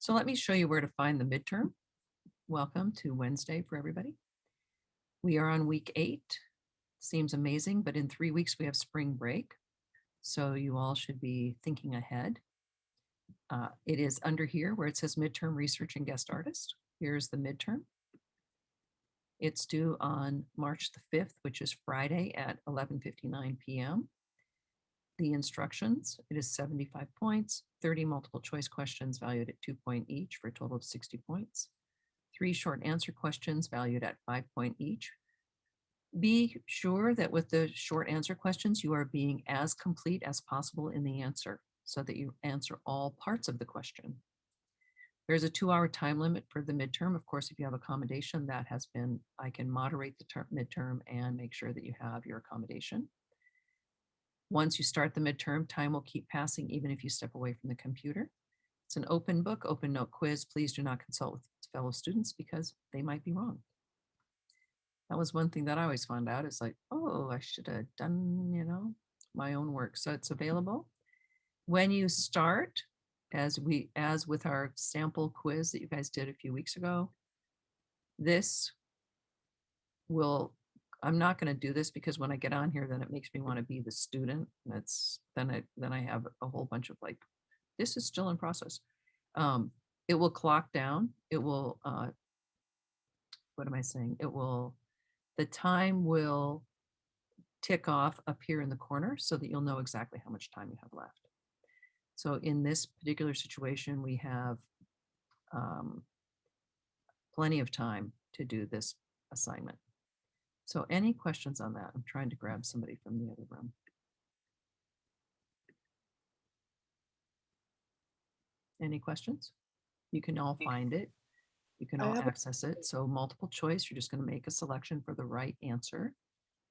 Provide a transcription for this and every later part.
So let me show you where to find the midterm. Welcome to Wednesday for everybody. We are on week 8. Seems amazing, but in 3 weeks we have spring break. So you all should be thinking ahead. It is under here where it says midterm research and guest artist. Here's the midterm. It's due on March the 5th, which is Friday at 11:59 p.m. The instructions, it is 75 points, 30 multiple choice questions valued at 2 points each for a total of 60 points. 3 short answer questions valued at 5 points each. Be sure that with the short answer questions, you are being as complete as possible in the answer so that you answer all parts of the question. There's a 2-hour time limit for the midterm. Of course, if you have accommodation, that has been, I can moderate the midterm and make sure that you have your accommodation. Once you start the midterm, time will keep passing even if you step away from the computer. It's an open book, open note quiz. Please do not consult with fellow students because they might be wrong. That was one thing that I always found out is like, oh, I should have done, my own work. So it's available. When you start, as with our sample quiz that you guys did a few weeks ago, I'm not going to do this because when I get on here, then it makes me want to be the student. Then I have a whole bunch of like, this is still in process. It will clock down. It will, what am I saying? The time will tick off up here in the corner so that you'll know exactly how much time you have left. So in this particular situation, we have plenty of time to do this assignment. So any questions on that? I'm trying to grab somebody from the other room. Any questions? You can all find it. You can all access it. So multiple choice, you're just going to make a selection for the right answer.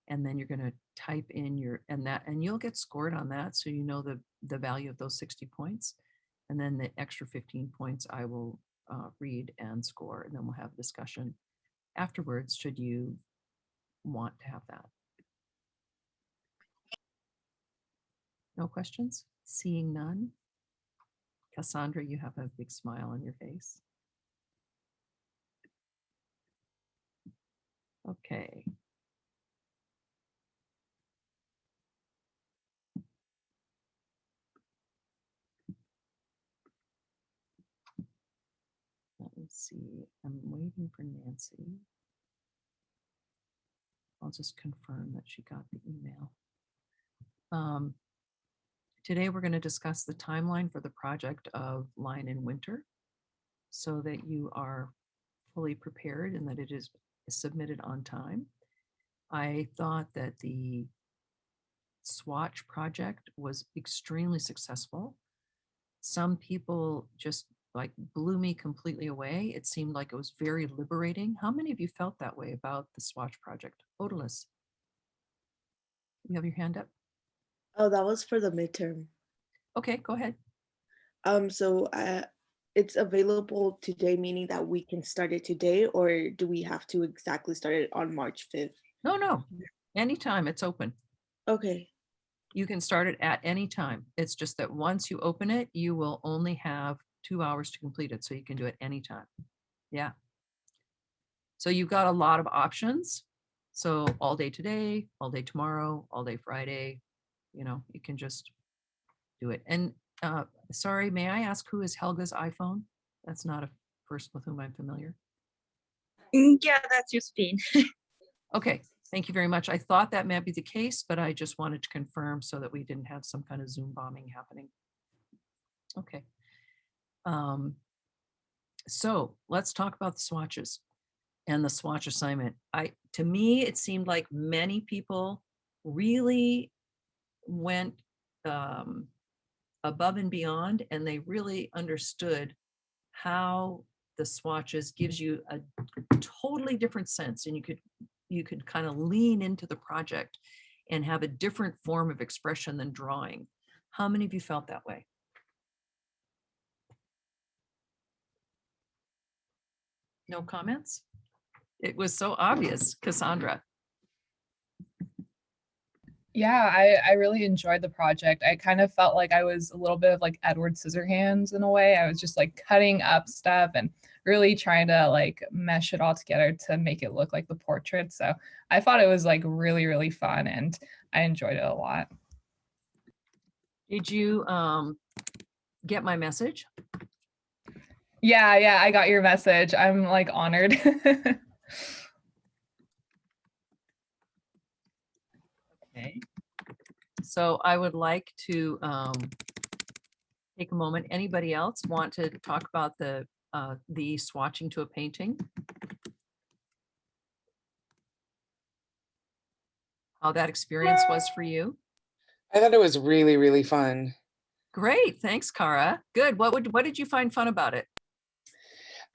And then you're going to type in and you'll get scored on that. So you know the value of those 60 points. And then the extra 15 points I will read and score. And then we'll have a discussion afterwards should you want to have that. No questions? Seeing none. Cassandra, you have a big smile on your face. Okay. Let me see. I'm waiting for Nancy. I'll just confirm that she got the email. Today we're going to discuss the timeline for the project of Line in Winter so that you are fully prepared and that it is submitted on time. I thought that the swatch project was extremely successful. Some people just like blew me completely away. It seemed like it was very liberating. How many of you felt that way about the swatch project? Odalus, you have your hand up? Oh, that was for the midterm. Okay, go ahead. So it's available today, meaning that we can start it today, or do we have to exactly start it on March 5th? No. Anytime it's open. Okay. You can start it at any time. It's just that once you open it, you will only have 2 hours to complete it. So you can do it anytime. Yeah. So you've got a lot of options. So all day today, all day tomorrow, all day Friday, you can just do it. And sorry, may I ask who is Helga's iPhone? That's not a person with whom I'm familiar. Yeah, that's Josephine. Okay, thank you very much. I thought that might be the case, but I just wanted to confirm so that we didn't have some kind of Zoom bombing happening. Okay. So let's talk about the swatches and the swatch assignment. To me, it seemed like many people really went above and beyond, and they really understood how the swatches gives you a totally different sense, and you could kind of lean into the project and have a different form of expression than drawing. How many of you felt that way? No comments? It was so obvious, Cassandra. Yeah, I really enjoyed the project. I kind of felt like I was a little bit of like Edward Scissorhands in a way. I was just like cutting up stuff and really trying to like mesh it all together to make it look like the portrait. So I thought it was like really, really fun and I enjoyed it a lot. Did you get my message? Yeah, I got your message. I'm like honored. Okay. So I would like to take a moment. Anybody else want to talk about the swatching to a painting? How that experience was for you? I thought it was really, really fun. Great, thanks, Cara. Good. What did you find fun about it?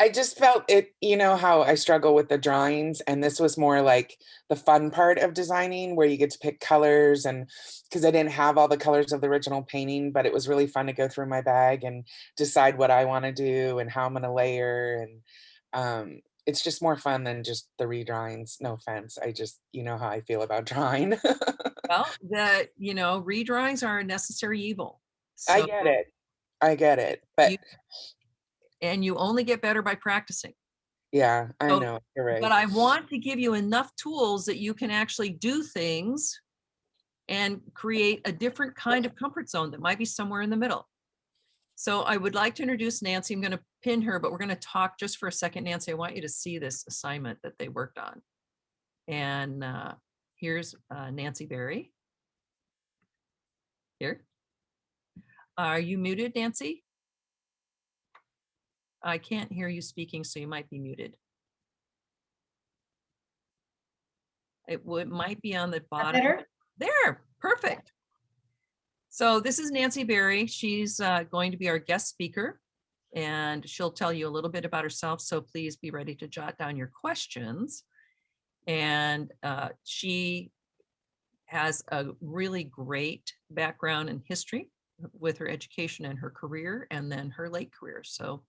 I just felt it, you know, how I struggle with the drawings, and this was more like the fun part of designing where you get to pick colors, and because I didn't have all the colors of the original painting, but it was really fun to go through my bag and decide what I want to do and how I'm going to layer. And it's just more fun than just the redrawings. No offense. I just, you know how I feel about drawing. Well, redrawings are a necessary evil. I So get it. I get it. But you only get better by practicing. yeah, I So, know. You're right. but I want to give you enough tools that you can actually do things and create a different kind of comfort zone that might be somewhere in the middle. So I would like to introduce Nancy. I'm going to pin her, but we're going to talk just for a second. Nancy, I want you to see this assignment that they worked on. And here's Nancy Berry. Here. Are you muted, Nancy? I can't hear you speaking, so you might be muted. It might be on the bottom. Better? There, perfect. So this is Nancy Berry. She's going to be our guest speaker, and she'll tell you a little bit about herself. So please be ready to jot down your questions. And she has a really great background in history with her education and her career, and then her late career. So,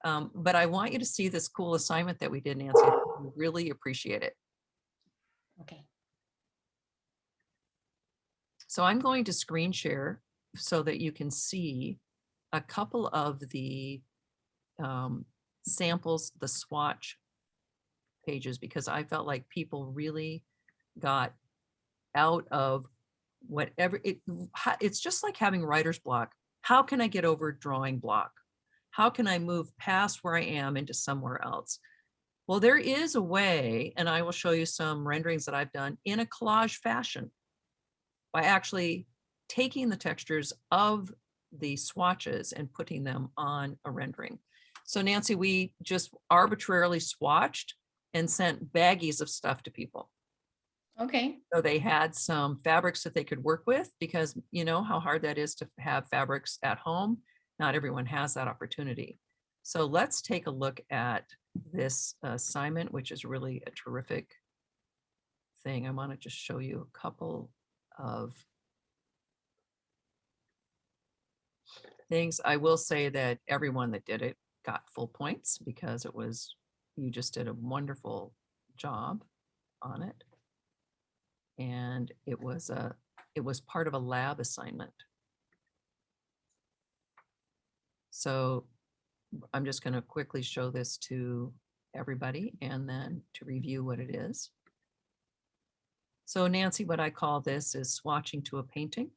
but I want you to see this cool assignment that we did, Nancy. I really appreciate it. Okay. So I'm going to screen share so that you can see a couple of the samples, the swatch pages, because I felt like people really got out of whatever it's just like having writer's block. How can I get over drawing block? How can I move past where I am into somewhere else? Well, there is a way, and I will show you some renderings that I've done in a collage fashion by actually taking the textures of the swatches and putting them on a rendering. So Nancy, we just arbitrarily swatched and sent baggies of stuff to people. Okay. So they had some fabrics that they could work with, because you know how hard that is to have fabrics at home. Not everyone has that opportunity. So let's take a look at this assignment, which is really a terrific thing. I want to just show you a couple of things. I will say that everyone that did it got full points, because you just did a wonderful job on it. And it was part of a lab assignment. So I'm just going to quickly show this to everybody and then to review what it is. So Nancy, what I call this is swatching to a painting.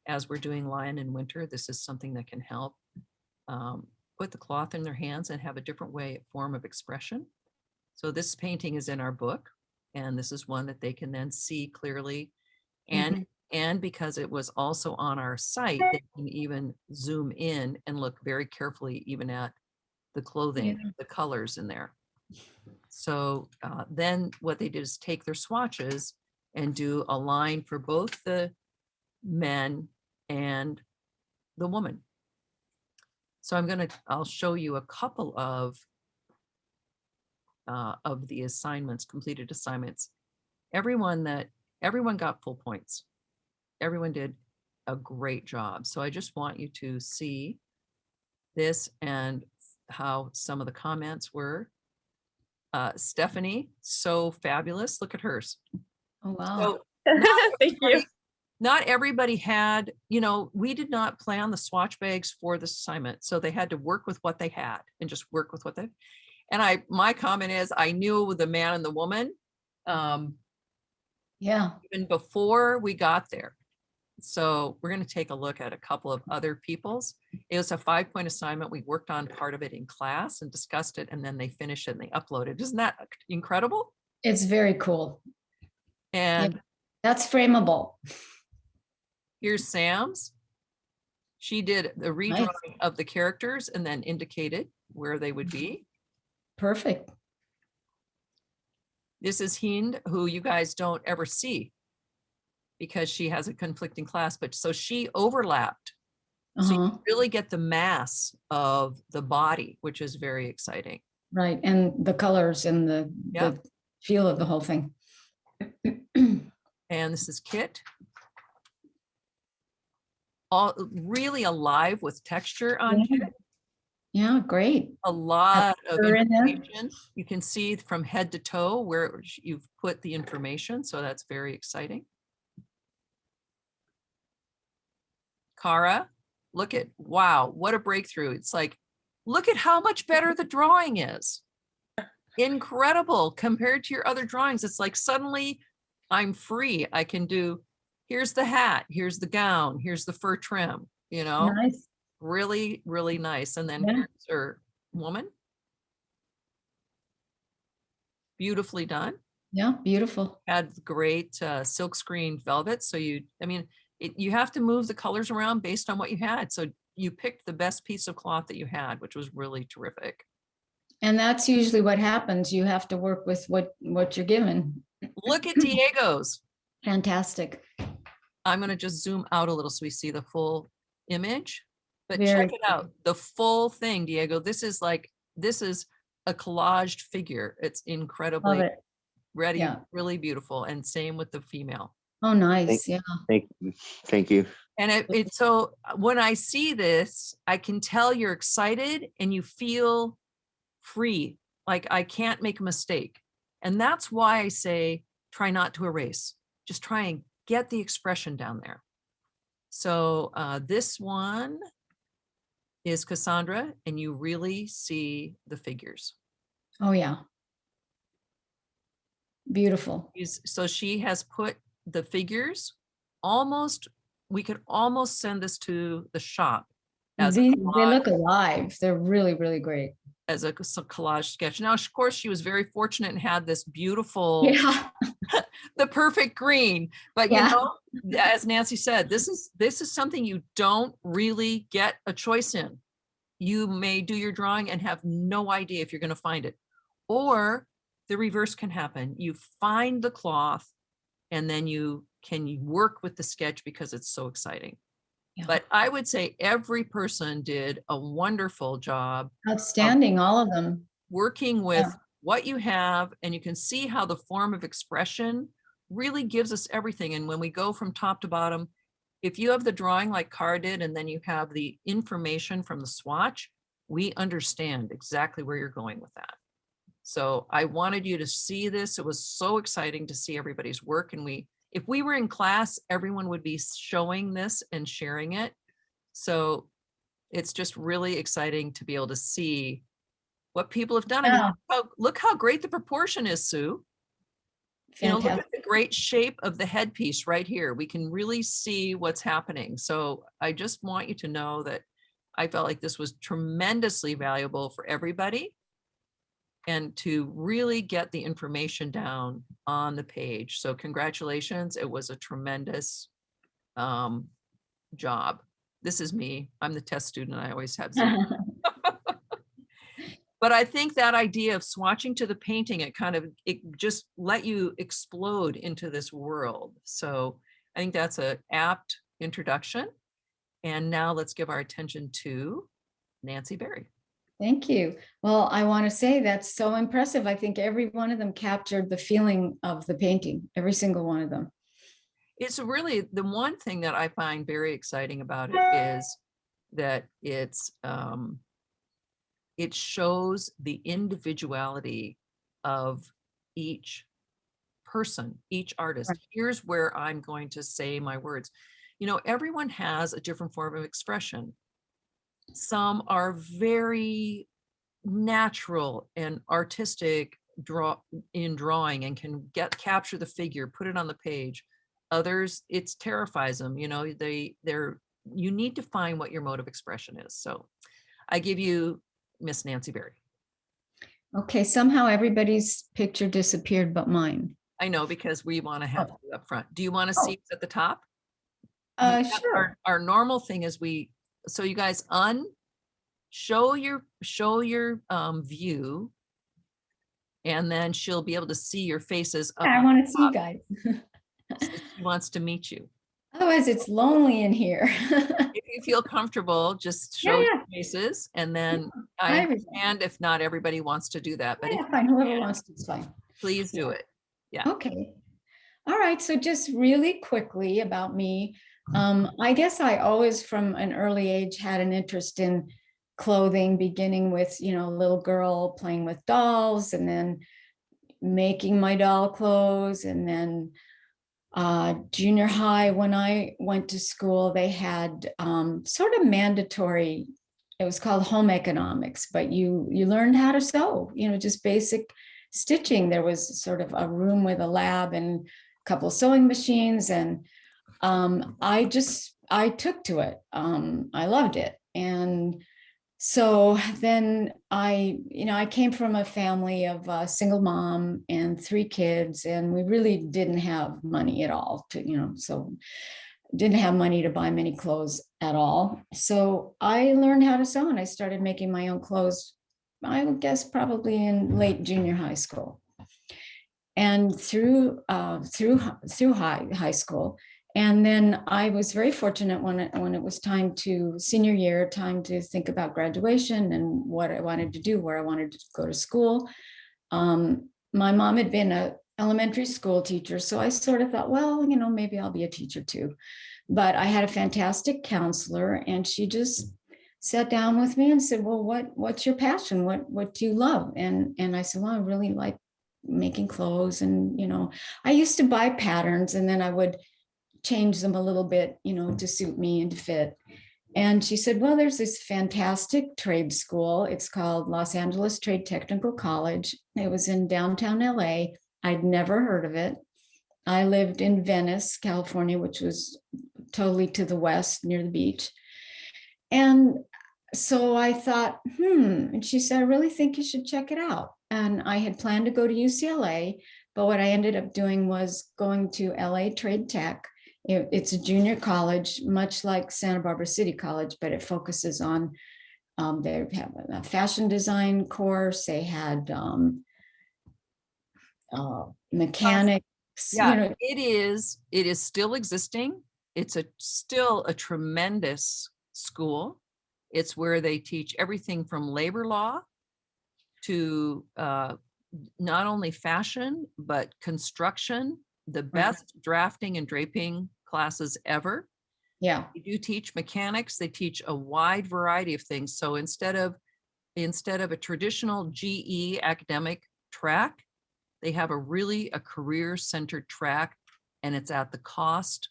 As we're doing Lion in Winter, this is something that can help put the cloth in their hands and have a different form of expression. So this painting is in our book, and this is one that they can then see clearly. And because it was also on our site, they can even zoom in and look very carefully even at the clothing, the colors in there. So then what they did is take their swatches and do a line for both the men and the woman. So I'll show you a couple of the assignments, completed assignments. Everyone got full points. Everyone did a great job. So I just want you to see this and how some of the comments were. Stephanie, so fabulous. Look at hers. Oh, wow. So Thank you. Not everybody had, you know, we did not plan the swatch bags for this assignment. So they had to work with what they had and just work with what they, and my comment is, I knew the man and the woman, Yeah. even before we got there. So we're going to take a look at a couple of other people's. It was a 5-point assignment. We worked on part of it in class and discussed it, and then they finished it and they uploaded. Isn't that incredible? It's very cool. And That's frameable. here's Sam's. She did the redrawing Nice. of the characters and then indicated where they would be. Perfect. This is Hind, who you guys don't ever see because she has a conflicting class, but so she overlapped. So Uh-huh. you really get the mass of the body, which is very exciting. Right. And the colors and Yeah. the feel of the whole thing. And this is Kit. All really alive with texture on here. Yeah, great. A lot of fur in there. information. You can see from head to toe where you've put the information. So that's very exciting. Kara, look at, wow, what a breakthrough. It's like, look at how much better the drawing is. Incredible compared to your other drawings. It's like suddenly I'm free. I can do, here's the hat, here's the gown, here's the fur trim, you know, Nice. really, really nice. And then Yeah. here's her woman. Beautifully done. Yeah, beautiful. Had great silk screen velvet. So you have to move the colors around based on what you had. So you picked the best piece of cloth that you had, which was really terrific. And that's usually what happens. You have to work with what you're given. Look at Diego's. Fantastic. I'm going to just zoom out a little so we see the full image, but Very check it out. The full thing, Diego. This is a collaged figure. It's Love incredibly it. ready, Yeah. really beautiful. And same with the female. Oh, nice. Yeah. Thank you. Thank you. And so when I see this, I can tell you're excited and you feel free. Like I can't make a mistake. And that's why I say, try not to erase. Just try and get the expression down there. So this one is Cassandra, and you really see the figures. Oh, yeah. Beautiful. So she has put the figures almost, we could almost send this to the shop as They a look alive. They're really, really great. as a collage sketch. Now, of course, she was very fortunate and had this beautiful, Yeah. the perfect green. But Yeah. you know, as Nancy said, this is something you don't really get a choice in. You may do your drawing and have no idea if you're going to find it. Or the reverse can happen. You find the cloth and then you can work with the sketch because it's so exciting. Yeah. But I would say every person did a wonderful job Outstanding, all of them. working with Yeah. what you have, and you can see how the form of expression really gives us everything. And when we go from top to bottom, if you have the drawing like Cara did, and then you have the information from the swatch, we understand exactly where you're going with that. So I wanted you to see this. It was so exciting to see everybody's work. And if we were in class, everyone would be showing this and sharing it. So it's just really exciting to be able to see what people have done. I Yeah. mean, look how great the proportion is, Sue. You know, look Fantastic. at the great shape of the headpiece right here. We can really see what's happening. So I just want you to know that I felt like this was tremendously valuable for everybody, and to really get the information down on the page. So congratulations. It was a tremendous job. This is me. I'm the test student. I always have zero. But I think that idea of swatching to the painting, it just let you explode into this world. So I think that's an apt introduction. And now let's give our attention to Nancy Berry. Thank you. Well, I want to say that's so impressive. I think every one of them captured the feeling of the painting, every single one of them. It's really the one thing that I find very exciting about it is that it shows the individuality of each person, each artist. Right. Here's where I'm going to say my words. You know, everyone has a different form of expression. Some are very natural and artistic drawing and can capture the figure, put it on the page. Others, it terrifies them. You know, you need to find what your mode of expression is. So I give you Miss Nancy Berry. Okay, somehow everybody's picture disappeared but mine. I know, because we want to have Oh. you up front. Do you want to Oh. see us at the top? We have Sure. Our normal thing is so you guys show your view, and then she'll be able to see your faces up. I on want the to see you top. guys. So she wants to meet you. Otherwise, it's lonely in here. If you feel comfortable, just show Yeah, your faces, and then I everything. understand if not everybody wants to do that, but if Yeah, fine. Whoever wants to, it's fine. please do it. Yeah. Okay. All right. So just really quickly about me. I guess I always from an early age had an interest in clothing, beginning with, a little girl playing with dolls and then making my doll clothes. And then junior high, when I went to school, they had sort of mandatory, it was called home economics, but you learned how to sew, just basic stitching. There was sort of a room with a lab and a couple of sewing machines, and I took to it. I loved it. And so then I came from a family of a single mom and 3 kids, and we really didn't have money at all so didn't have money to buy many clothes at all. So I learned how to sew, and I started making my own clothes, I would guess probably in late junior high school. And through high school. And then I was very fortunate when it was time to senior year, time to think about graduation and what I wanted to do, where I wanted to go to school. My mom had been an elementary school teacher, so I sort of thought, well, maybe I'll be a teacher too. But I had a fantastic counselor, and she just sat down with me and said, well, what's your passion? What do you love? And I said, well, I really like making clothes. And, I used to buy patterns, and then I would change them a little bit, to suit me and to fit. And she said, well, there's this fantastic trade school. It's called Los Angeles Trade Technical College. It was in downtown LA. I'd never heard of it. I lived in Venice, California, which was totally to the west near the beach. And so I thought, and she said, I really think you should check it out. And I had planned to go to UCLA, but what I ended up doing was going to LA Trade Tech. It's a junior college, much like Santa Barbara City College, but it focuses on, they have a fashion design course. They had mechanics. Yeah, it is still existing. It's still a tremendous school. It's where they teach everything from labor law to not only fashion, but construction, the best drafting and draping classes ever. Yeah. They do teach mechanics. They teach a wide variety of things. So instead of a traditional GE academic track, they have a career-centered track, and it's at the cost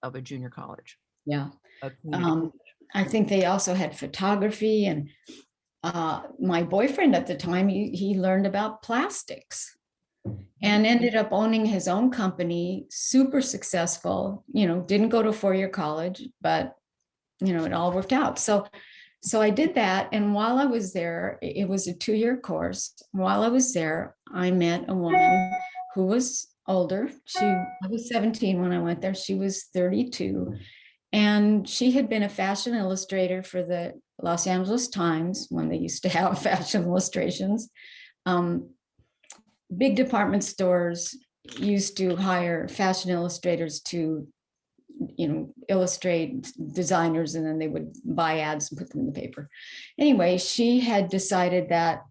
of a junior college. Yeah. College. I think they also had photography, and my boyfriend at the time, he learned about plastics and ended up owning his own company, super successful, didn't go to a 4-year college, but, it all worked out. So I did that. And while I was there, it was a 2-year course. While I was there, I met a woman who was older. I was 17 when I went there. She was 32. And she had been a fashion illustrator for the Los Angeles Times when they used to have fashion illustrations. Big department stores used to hire fashion illustrators to, illustrate designers, and then they would buy ads and put them in the paper. Anyway, she had decided that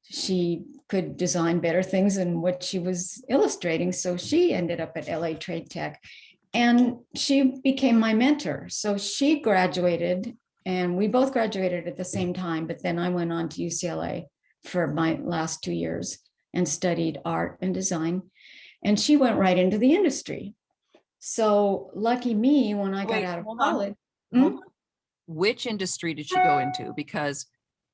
she could design better things than what she was illustrating. So she ended up at LA Trade Tech, and she became my mentor. So she graduated, and we both graduated at the same time, but then I went on to UCLA for my last 2 years and studied art and design. and she went right into the industry. So lucky me, when I got Wait, out of hold on. college, Hold on. Which industry did she go into? Because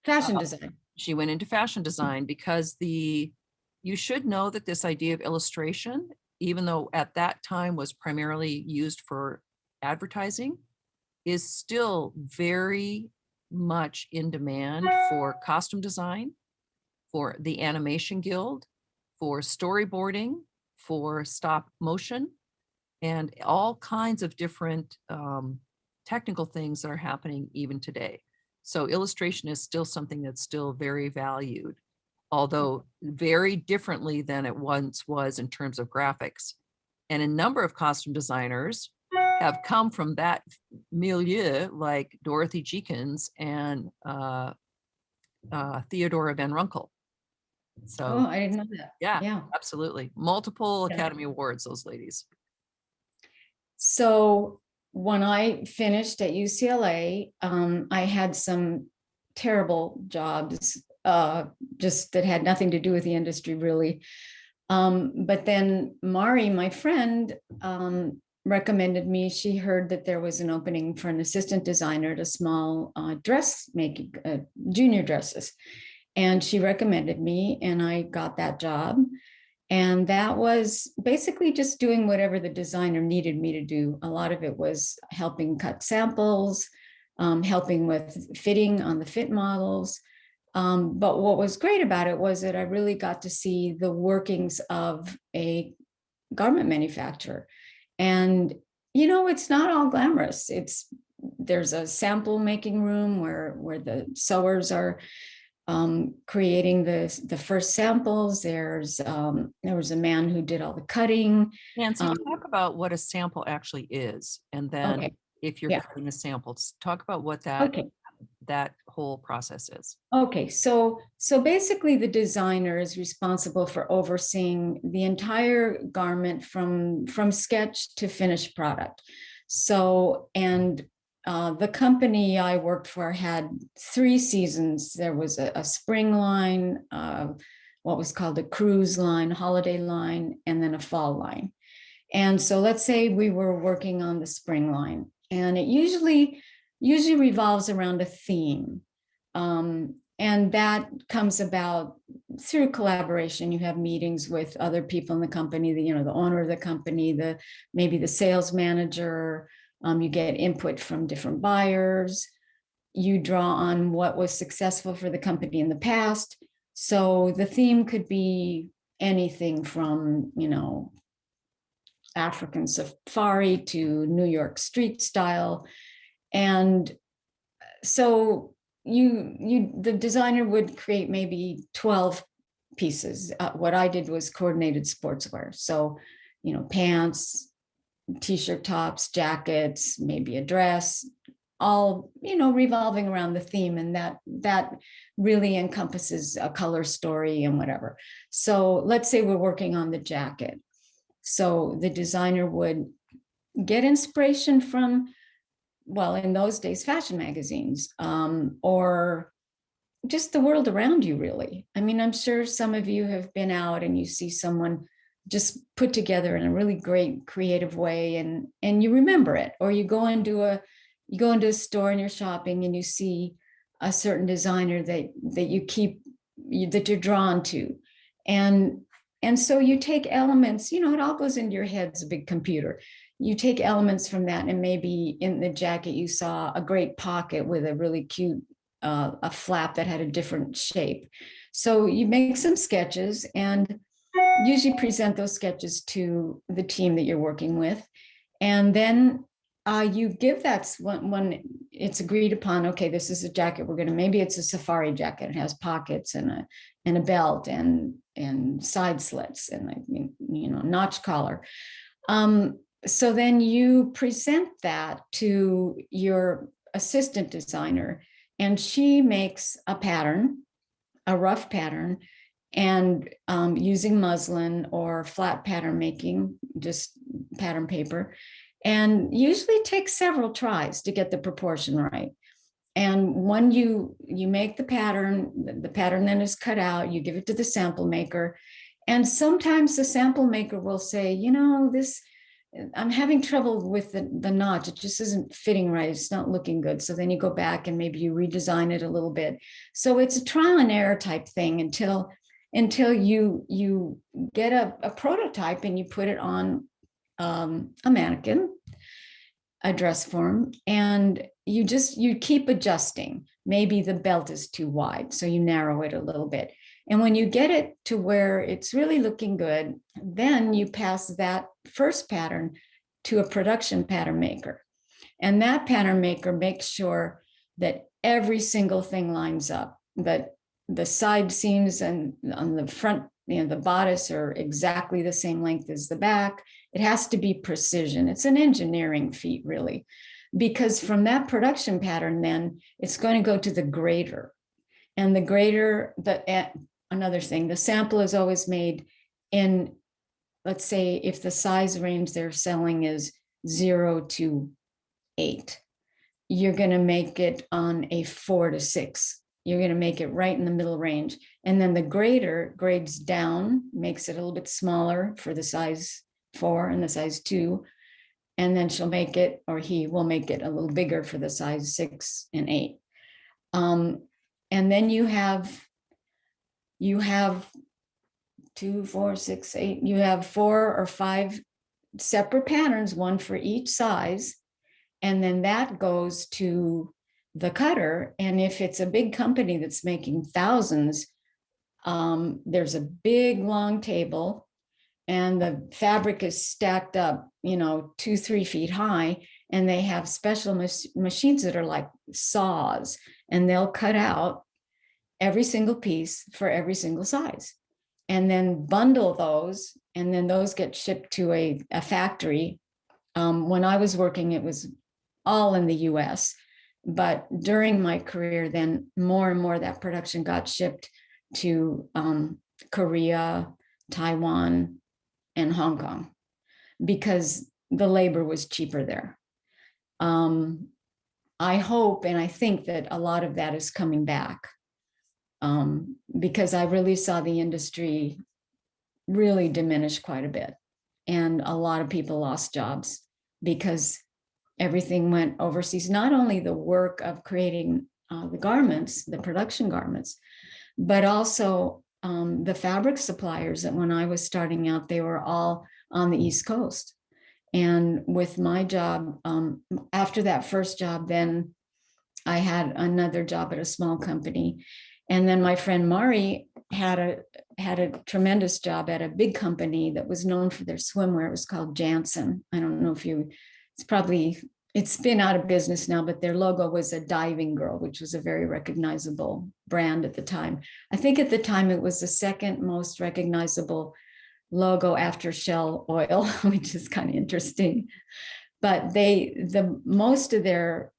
fashion design. she went into fashion design because you should know that this idea of illustration, even though at that time was primarily used for advertising, is still very much in demand for costume design, for the animation guild, for storyboarding, for stop motion, and all kinds of different technical things that are happening even today. So illustration is still something that's still very valued, although very differently than it once was in terms of graphics. And a number of costume designers have come from that milieu, like Dorothy Jenkins and Theodora Van Runkel. So Oh, I didn't know that. yeah, Yeah. absolutely. Multiple Yeah. Academy Awards, those ladies. So when I finished at UCLA, I had some terrible jobs, just that had nothing to do with the industry, really. But then Mari, my friend, recommended me. She heard that there was an opening for an assistant designer at a small dressmaking, junior dresses. And she recommended me, and I got that job. And that was basically just doing whatever the designer needed me to do. A lot of it was helping cut samples, helping with fitting on the fit models. But what was great about it was that I really got to see the workings of a garment manufacturer. And, you know, it's not all glamorous. There's a sample making room where the sewers are creating the first samples. There was a man who did all the cutting. Nancy, talk about what a sample actually is, and then Okay. if you're Yeah. cutting the samples, talk about what Okay. that whole process is. Okay, so basically the designer is responsible for overseeing the entire garment from sketch to finished product. So, and the company I worked for had 3 seasons. There was a spring line, what was called a cruise line, holiday line, and then a fall line. And so let's say we were working on the spring line, and it usually revolves around a theme. And that comes about through collaboration. You have meetings with other people in the company, the owner of the company, maybe the sales manager. You get input from different buyers. You draw on what was successful for the company in the past. So the theme could be anything from, African safari to New York street style. And so the designer would create maybe 12 pieces. What I did was coordinated sportswear. So, pants, t-shirt tops, jackets, maybe a dress, all, revolving around the theme. And that really encompasses a color story and whatever. So let's say we're working on the jacket. So the designer would get inspiration from, well, in those days, fashion magazines, or just the world around you, really. I mean, I'm sure some of you have been out and you see someone just put together in a really great creative way, and you remember it. Or you go into a store and you're shopping and you see a certain designer that you're drawn to. And so you take elements, it all goes into your head. It's a big computer. You take elements from that, and maybe in the jacket you saw a great pocket with a really cute a flap that had a different shape. So you make some sketches and usually present those sketches to the team that you're working with. And then you give that when it's agreed upon, okay, this is a jacket maybe it's a safari jacket. It has pockets and a belt and side slits and notch collar. So then you present that to your assistant designer, and she makes a pattern, a rough pattern, and using muslin or flat pattern making, just pattern paper, and usually takes several tries to get the proportion right. And when you make the pattern then is cut out, you give it to the sample maker, And sometimes the sample maker will say, this, I'm having trouble with the notch. It just isn't fitting right. It's not looking good. So then you go back and maybe you redesign it a little bit. So it's a trial and error type thing until you get a prototype and you put it on a mannequin, a dress form, and you keep adjusting. Maybe the belt is too wide, so you narrow it a little bit. And when you get it to where it's really looking good, then you pass that first pattern to a production pattern maker. And that pattern maker makes sure that every single thing lines up, that the side seams and on the front, the bodice are exactly the same length as the back. It has to be precision. It's an engineering feat, really, because from that production pattern, then it's going to go to the grader. And the grader, another thing, the sample is always made in, let's say, if the size range they're selling is 0 to 8, you're going to make it on a 4 to 6. You're going to make it right in the middle range. And then the grader grades down, makes it a little bit smaller for the size 4 and the size 2. And then she'll make it, or he will make it a little bigger for the size 6 and 8. And then you have 2, 4, 6, 8. You have 4 or 5 separate patterns, one for each size. And then that goes to the cutter. And if it's a big company that's making thousands, there's a big long table and the fabric is stacked up, 2-3 feet high. And they have special machines that are like saws, and they'll cut out every single piece for every single size and then bundle those. And then those get shipped to a factory. When I was working, it was all in the US. But during my career, then more and more that production got shipped to Korea, Taiwan, and Hong Kong because the labor was cheaper there. I hope and I think that a lot of that is coming back because I really saw the industry really diminish quite a bit. And a lot of people lost jobs because everything went overseas. Not only the work of creating the garments, the production garments, but also the fabric suppliers that when I was starting out, they were all on the East Coast. And with my job, after that first job, then I had another job at a small company. And then my friend Mari had a tremendous job at a big company that was known for their swimwear. It was called Janssen. I don't know if it's been out of business now, but their logo was a diving girl, which was a very recognizable brand at the time. I think at the time it was the second most recognizable logo after Shell Oil, which is kind of interesting. But most of their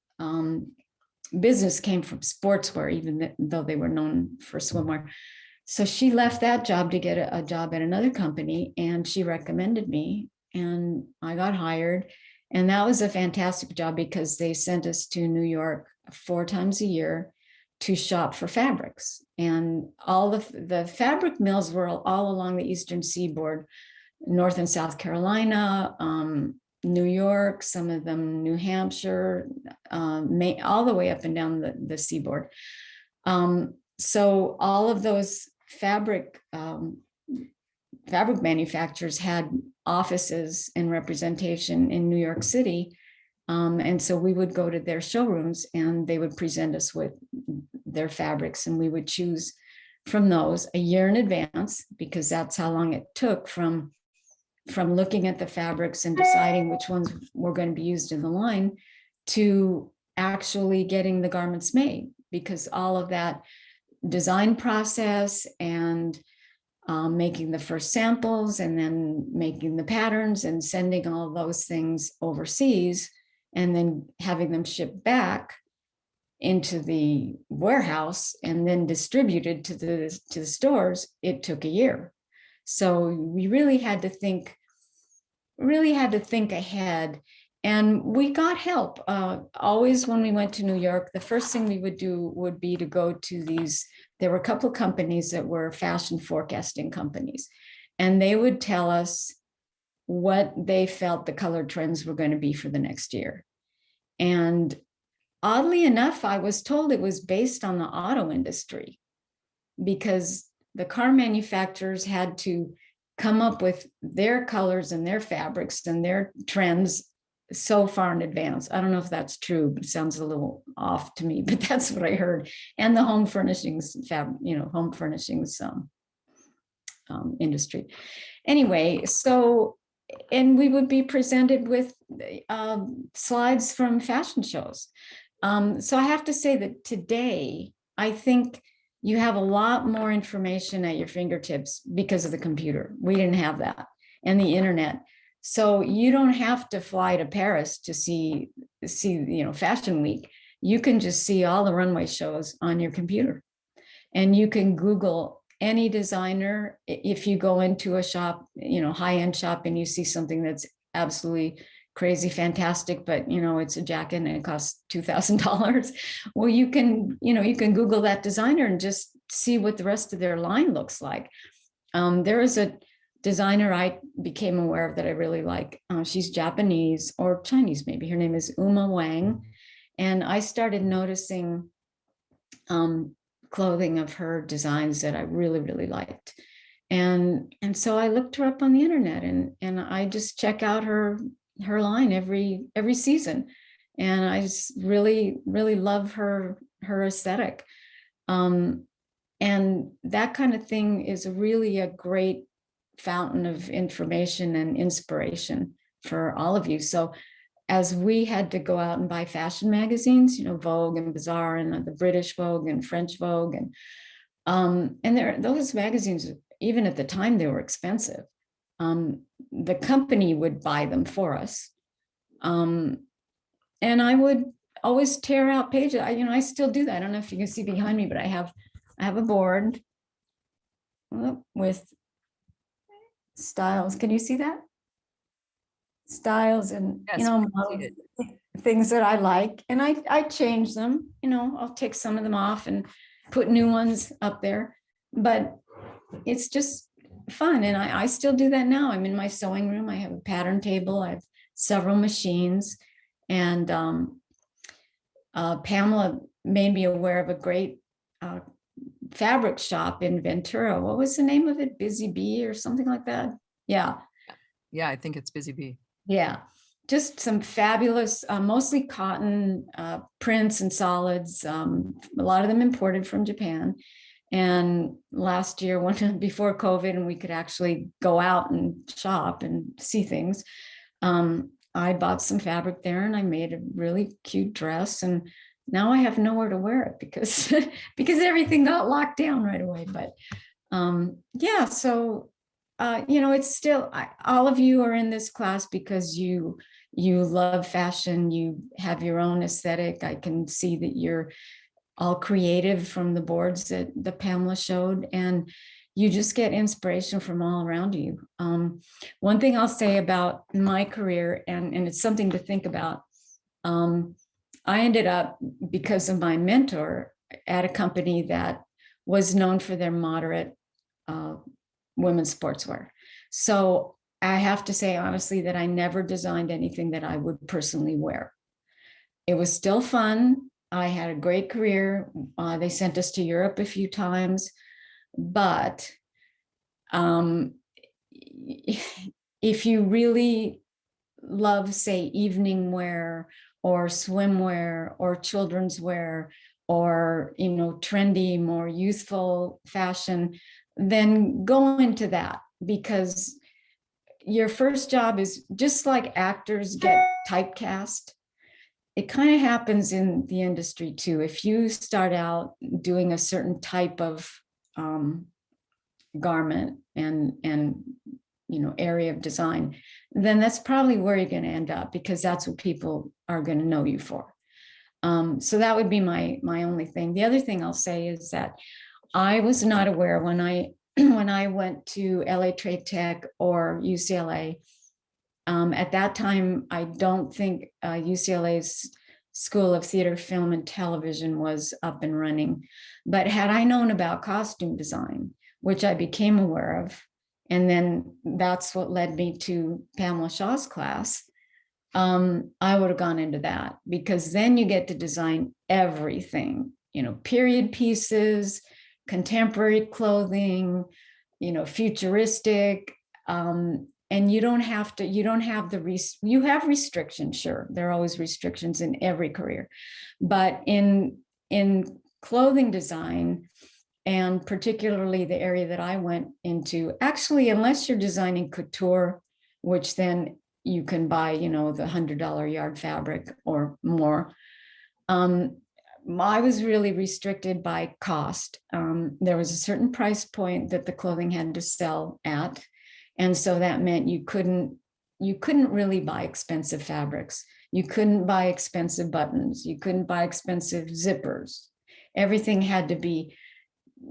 business came from sportswear, even though they were known for swimwear. So she left that job to get a job at another company, and she recommended me, and I got hired. And that was a fantastic job because they sent us to New York 4 times a year to shop for fabrics. And all the fabric mills were all along the Eastern Seaboard, North and South Carolina, New York, some of them New Hampshire, all the way up and down the seaboard. So all of those fabric manufacturers had offices and representation in New York City. And so we would go to their showrooms and they would present us with their fabrics, and we would choose from those a year in advance, because that's how long it took from looking at the fabrics and deciding which ones were going to be used in the line to actually getting the garments made, because all of that design process and making the first samples and then making the patterns and sending all those things overseas and then having them shipped back into the warehouse and then distributed to the stores, it took a year. So we really had to think ahead, and we got help. Always when we went to New York, the first thing we would do would be to go to there were a couple of companies that were fashion forecasting companies. and they would tell us what they felt the color trends were going to be for the next year. And oddly enough, I was told it was based on the auto industry, because the car manufacturers had to come up with their colors and their fabrics and their trends so far in advance. I don't know if that's true, but it sounds a little off to me, but that's what I heard. And the home furnishings, home furnishings industry. Anyway, so, and we would be presented with slides from fashion shows. So I have to say that today, I think you have a lot more information at your fingertips because of the computer. We didn't have that, and the internet. So you don't have to fly to Paris to see Fashion Week. You can just see all the runway shows on your computer, and you can Google any designer. If you go into a shop, high-end shop, and you see something that's absolutely crazy fantastic, but it's a jacket and it costs $2,000. Well, you can Google that designer and just see what the rest of their line looks like. There is a designer I became aware of that I really like. She's Japanese or Chinese, maybe. Her name is Uma Wang. And I started noticing clothing of her designs that I really, really liked. And so I looked her up on the internet, and I just check out her line every season. And I just really, really love her aesthetic. And that kind of thing is really a great fountain of information and inspiration for all of you. So as we had to go out and buy fashion magazines, Vogue and Bazaar and the British Vogue and French Vogue, and those magazines, even at the time, they were expensive. The company would buy them for us. And I would always tear out pages. I still do that. I don't know if you can see behind me, but I have a board with styles. Can you see that? Styles and, Yes, we can see things that I like. And I change them, I'll take some of them off and put new ones up there. But it's just fun. And I still do that now. I'm in my sewing room. I have a pattern table. I have several machines. And Pamela made me aware of a great fabric shop in Ventura. What was the name of it? Busy Bee or something like that? Yeah. Yeah, I think it's Busy Bee. Yeah. Just some fabulous, mostly cotton prints and solids, a lot of them imported from Japan. And last year, before COVID, and we could actually go out and shop and see things, I bought some fabric there and I made a really cute dress. And now I have nowhere to wear it because everything got locked down right away. But yeah, so it's still, all of you are in this class because you love fashion, you have your own aesthetic. I can see that you're all creative from the boards that Pamela showed, and you just get inspiration from all around you. One thing I'll say about my career, and it's something to think about, I ended up, because of my mentor, at a company that was known for their moderate women's sportswear. So I have to say honestly that I never designed anything that I would personally wear. It was still fun. I had a great career. They sent us to Europe a few times, but if you really love, say, evening wear or swimwear or children's wear or trendy, more youthful fashion, then go into that, because your first job is just like actors get typecast. It kind of happens in the industry too. If you start out doing a certain type of garment and area of design, then that's probably where you're going to end up, because that's what people are going to know you for. So that would be my only thing. The other thing I'll say is that I was not aware when I went to LA Trade Tech or UCLA. At that time, I don't think UCLA's School of Theater, Film, and Television was up and running. But had I known about costume design, which I became aware of And then that's what led me to Pamela Shaw's class. I would have gone into that, because then you get to design everything, period pieces, contemporary clothing, futuristic. And you don't have you have restrictions, sure. There are always restrictions in every career, but in clothing design, and particularly the area that I went into, actually, unless you're designing couture, which then you can buy, the $100 yard fabric or more. I was really restricted by cost. There was a certain price point that the clothing had to sell at. And so that meant you couldn't really buy expensive fabrics. You couldn't buy expensive buttons. You couldn't buy expensive zippers. Everything had to be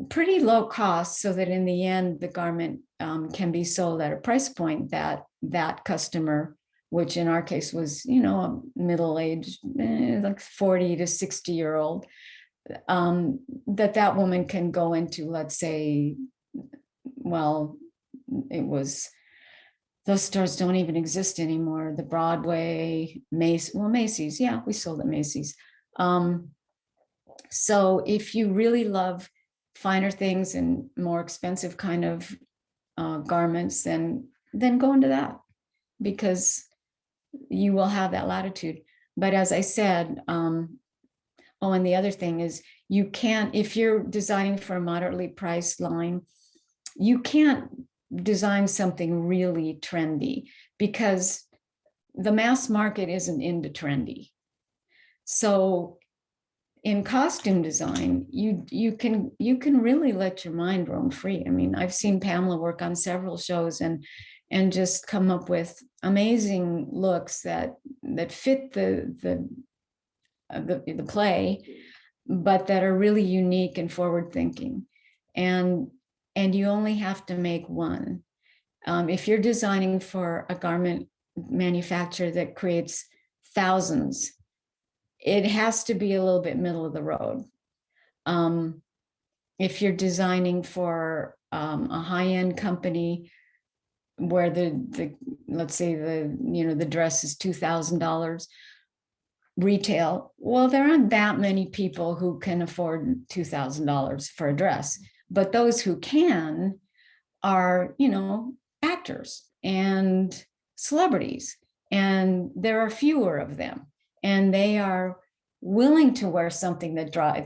pretty low cost, so that in the end, the garment can be sold at a price point that customer, which in our case was, a middle-aged, like 40 to 60-year-old, that woman can go into, let's say, well, those stores don't even exist anymore. The Broadway, Macy's, yeah, we sold at Macy's. So if you really love finer things and more expensive kind of garments, then go into that, because you will have that latitude. But as I said, and the other thing is, you can't, if you're designing for a moderately priced line, you can't design something really trendy, because the mass market isn't into trendy. So in costume design, you can really let your mind roam free. I mean, I've seen Pamela work on several shows and just come up with amazing looks that fit the play, but that are really unique and forward thinking. And you only have to make one. If you're designing for a garment manufacturer that creates thousands, it has to be a little bit middle of the road. If you're designing for a high-end company where let's say the dress is $2,000 retail, well, there aren't that many people who can afford $2,000 for a dress, but those who can are, actors and celebrities, and there are fewer of them. And they are willing to wear something they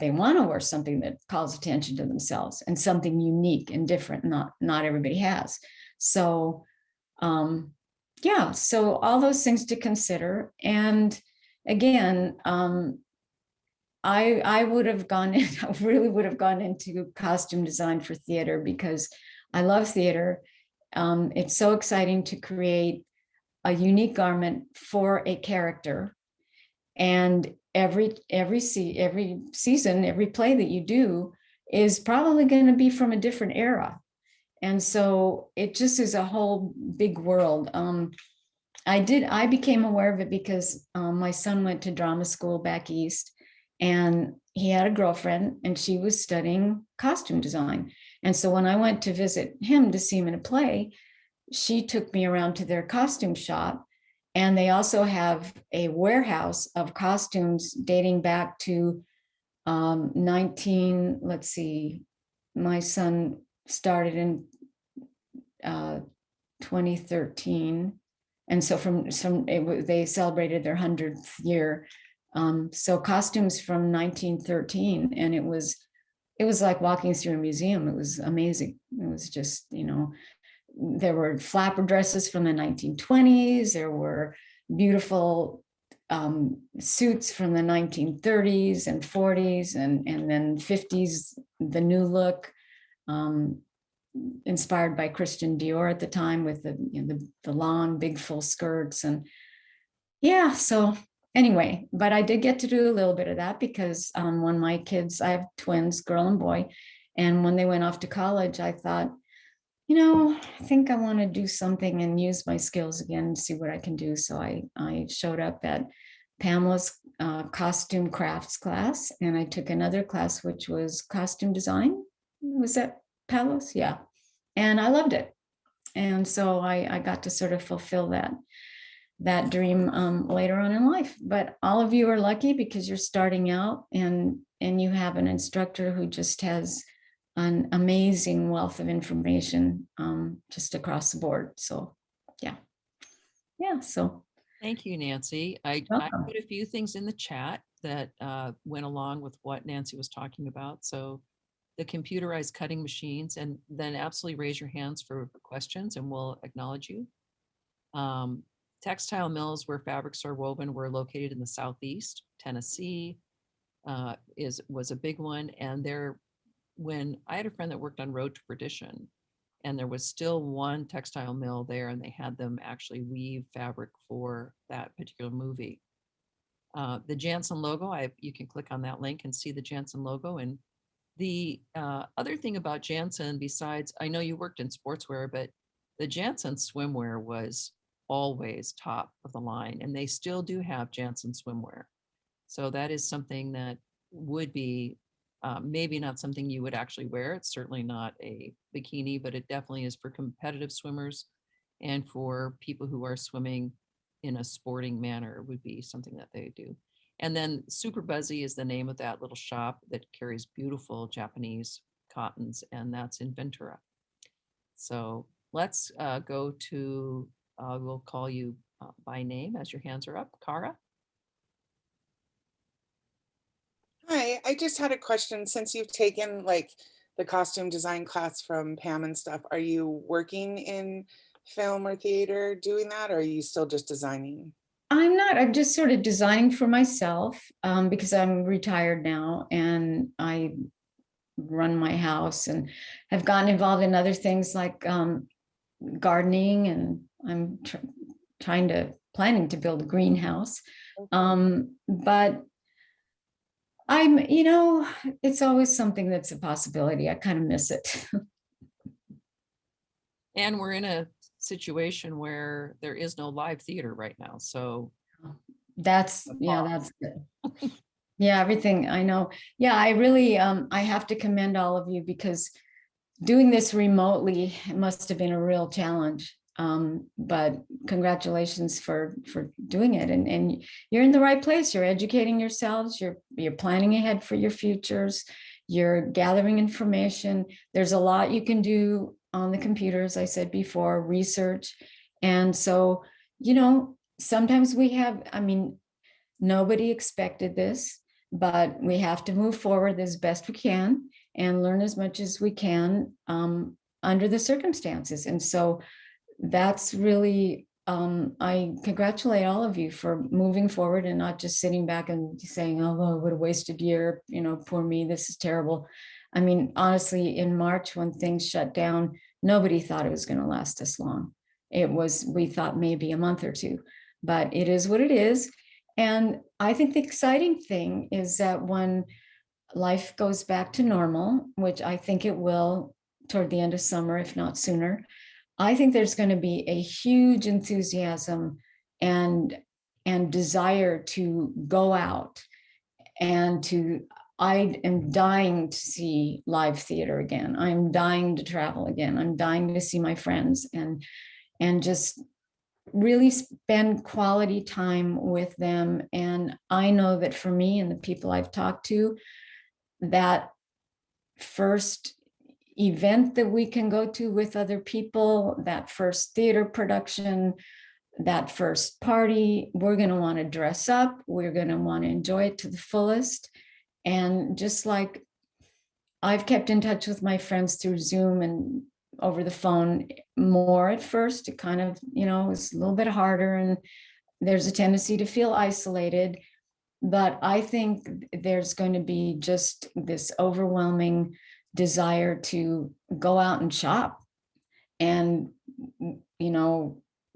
want to wear something that calls attention to themselves, and something unique and different, not everybody has. So, yeah, so all those things to consider. And again, I would have gone in, I really would have gone into costume design for theater, because I love theater. It's so exciting to create a unique garment for a character. And every season, every play that you do is probably going to be from a different era. And so it just is a whole big world. I became aware of it because my son went to drama school back east, and he had a girlfriend, and she was studying costume design. And so when I went to visit him to see him in a play, she took me around to their costume shop. And they also have a warehouse of costumes dating back to let's see, my son started in 2013. And so they celebrated their 100th year. So costumes from 1913, and it was like walking through a museum. It was amazing. It was just, there were flapper dresses from the 1920s. There were beautiful suits from the 1930s and 40s, and then 50s, the new look, inspired by Christian Dior at the time, with the long, big, full skirts. And yeah, so anyway, but I did get to do a little bit of that, because when my kids, I have twins, girl and boy, and when they went off to college, I thought, I think I want to do something and use my skills again and see what I can do. So I showed up at Pamela's costume crafts class, and I took another class, which was costume design. Was that Pamela's? Yeah. And I loved it. And so I got to sort of fulfill that dream later on in life. But all of you are lucky because you're starting out and you have an instructor who just has an amazing wealth of information just across the board. So yeah, so Thank you, Nancy. I welcome. put a few things in the chat that went along with what Nancy was talking about. So the computerized cutting machines, and then absolutely raise your hands for questions and we'll acknowledge you. Textile mills where fabrics are woven were located in the Southeast. Tennessee was a big one. And when I had a friend that worked on Road to Perdition, and there was still one textile mill there, and they had them actually weave fabric for that particular movie. The Jansen logo, you can click on that link and see the Jansen logo. And the other thing about Jansen, besides, I know you worked in sportswear, but the Jansen swimwear was always top of the line, and they still do have Jansen swimwear. So that is something that would be maybe not something you would actually wear. It's certainly not a bikini, but it definitely is for competitive swimmers and for people who are swimming in a sporting manner would be something that they do. And then Super Buzzy is the name of that little shop that carries beautiful Japanese cottons, and that's in Ventura. So let's go to, we'll call you by name as your hands are up. Cara? Hi, I just had a question. Since you've taken like the costume design class from Pam and stuff, are you working in film or theater doing that, or are you still just designing? I'm not, I'm just sort of designing for myself because I'm retired now and I run my house and have gotten involved in other things like gardening, and I'm planning to build a greenhouse. But I'm, it's always something that's a possibility. I kind of miss it. And we're in a situation where there is no live theater right now. So That's it. Yeah, everything I know. Yeah, I really, I have to commend all of you because doing this remotely must have been a real challenge. But congratulations for doing it. And you're in the right place. You're educating yourselves. You're planning ahead for your futures. You're gathering information. There's a lot you can do on the computer, as I said before, research. And so, sometimes nobody expected this, but we have to move forward as best we can and learn as much as we can under the circumstances. And so that's really, I congratulate all of you for moving forward and not just sitting back and saying, oh, well, what a wasted year, poor me, this is terrible. I mean, honestly, in March when things shut down, nobody thought it was going to last this long. We thought maybe a month or two, but it is what it is. And I think the exciting thing is that when life goes back to normal, which I think it will toward the end of summer, if not sooner, I think there's going to be a huge enthusiasm and desire to go out and I am dying to see live theater again. I'm dying to travel again. I'm dying to see my friends and just really spend quality time with them. And I know that for me and the people I've talked to, that first event that we can go to with other people, that first theater production, that first party, we're going to want to dress up. We're going to want to enjoy it to the fullest. And just like I've kept in touch with my friends through Zoom and over the phone more at first, it kind of, was a little bit harder and there's a tendency to feel isolated. But I think there's going to be just this overwhelming desire to go out and shop and,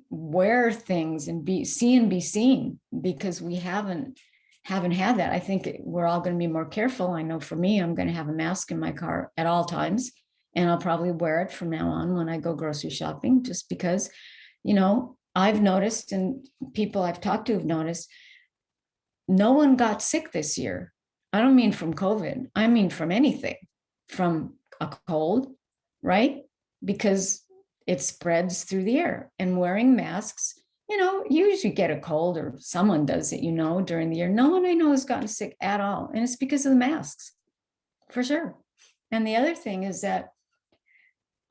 wear things and be seen because we haven't had that. I think we're all going to be more careful. I know for me, I'm going to have a mask in my car at all times, and I'll probably wear it from now on when I go grocery shopping, just because, I've noticed, and people I've talked to have noticed, no one got sick this year. I don't mean from COVID. I mean from anything, from a cold, right? Because it spreads through the air, and wearing masks, you usually get a cold, or someone does it, during the year. No one I know has gotten sick at all. And it's because of the masks, for sure. And the other thing is that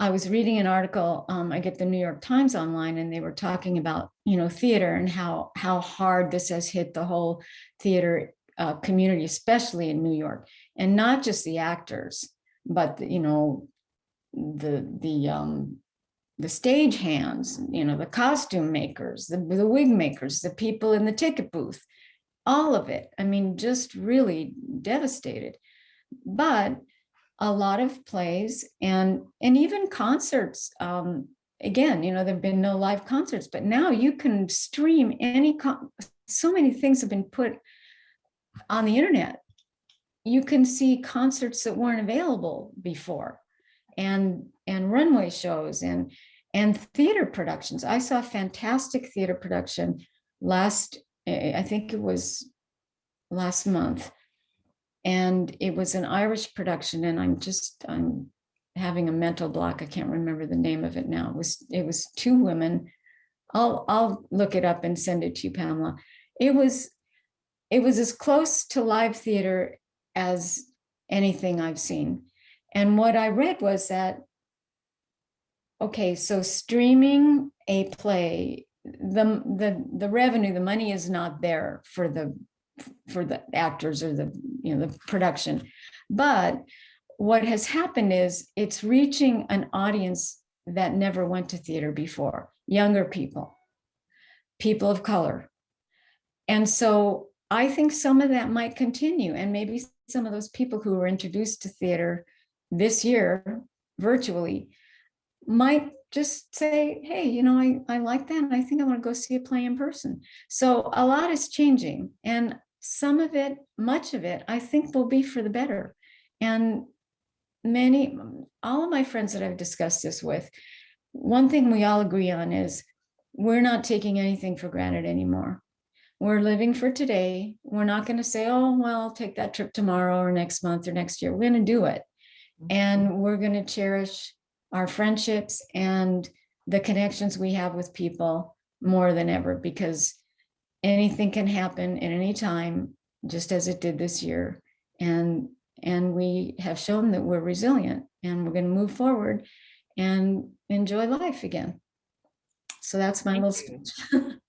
I was reading an article, I get the New York Times online, and they were talking about, theater and how hard this has hit the whole theater community, especially in New York, and not just the actors, but the stage hands, the costume makers, the wig makers, the people in the ticket booth, all of it. I mean, just really devastated. But a lot of plays and even concerts. Again, there've been no live concerts, but now you can stream so many things have been put on the internet. You can see concerts that weren't available before, and runway shows and theater productions. I saw a fantastic theater production I think it was last month. And it was an Irish production, and I'm having a mental block. I can't remember the name of it now. It was two women. I'll look it up and send it to you, Pamela. It was as close to live theater as anything I've seen. And what I read was that, okay, so streaming a play, the revenue, the money is not there for the actors or the production. But what has happened is it's reaching an audience that never went to theater before, younger people of color. And so I think some of that might continue, and maybe some of those people who were introduced to theater this year virtually might just say, hey, I like that, and I think I want to go see a play in person. So a lot is changing, and some of it, much of it, I think will be for the better. And all of my friends that I've discussed this with, one thing we all agree on is we're not taking anything for granted anymore. We're living for today. We're not going to say, oh, well, I'll take that trip tomorrow or next month or next year. We're going to do it. And we're going to cherish our friendships and the connections we have with people more than ever, because anything can happen at any time, just as it did this year. And we have shown that we're resilient, and we're going to move forward and enjoy life again. So that's my little speech.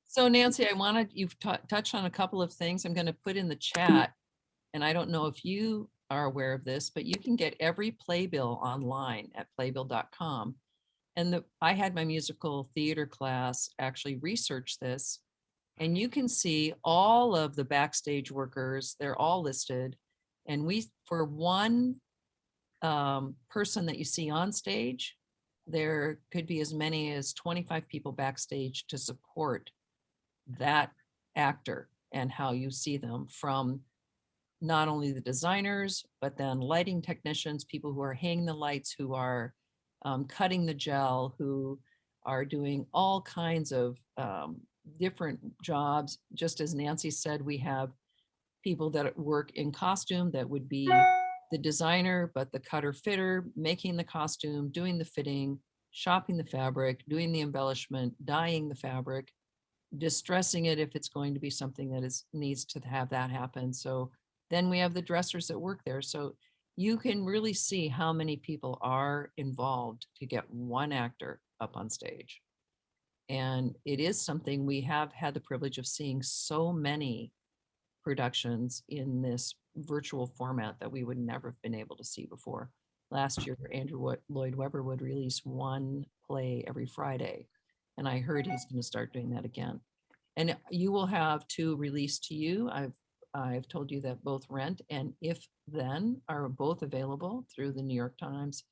So Nancy, you've touched on a couple of things I'm going to put in the chat. And I don't know if you are aware of this, but you can get every playbill online at playbill.com. And I had my musical theater class actually research this. And you can see all of the backstage workers, they're all listed. And for one person that you see on stage, there could be as many as 25 people backstage to support that actor and how you see them, from not only the designers, but then lighting technicians, people who are hanging the lights, who are cutting the gel, who are doing all kinds of different jobs. Just as Nancy said, we have people that work in costume that would be the designer, but the cutter fitter, making the costume, doing the fitting, shopping the fabric, doing the embellishment, dyeing the fabric, distressing it if it's going to be something that needs to have that happen. So then we have the dressers that work there. So you can really see how many people are involved to get one actor up on stage. And it is something we have had the privilege of seeing so many productions in this virtual format that we would never have been able to see before. Last year, Andrew Lloyd Webber would release one play every Friday. And I heard he's going to start doing that again. And you will have two released to you. I've told you that both Rent and If Then are both available through the New York Times.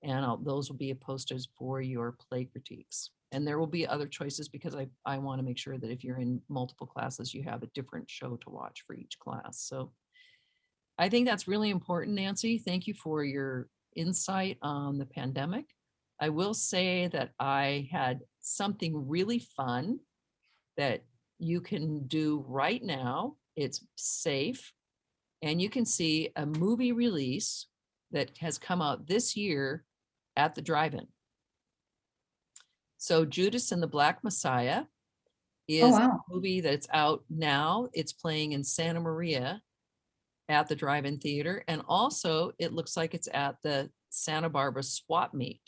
And those will be posted for your play critiques. And there will be other choices, because I want to make sure that if you're in multiple classes, you have a different show to watch for each class. So I think that's really important, Nancy. Thank you for your insight on the pandemic. I will say that I had something really fun that you can do right now. It's safe. And you can see a movie release that has come out this year at the drive-in. So Judas and the Black Messiah Oh, is wow. a movie that's out now. It's playing in Santa Maria at the drive-in theater. And also it looks like it's at the Santa Barbara Swap Meet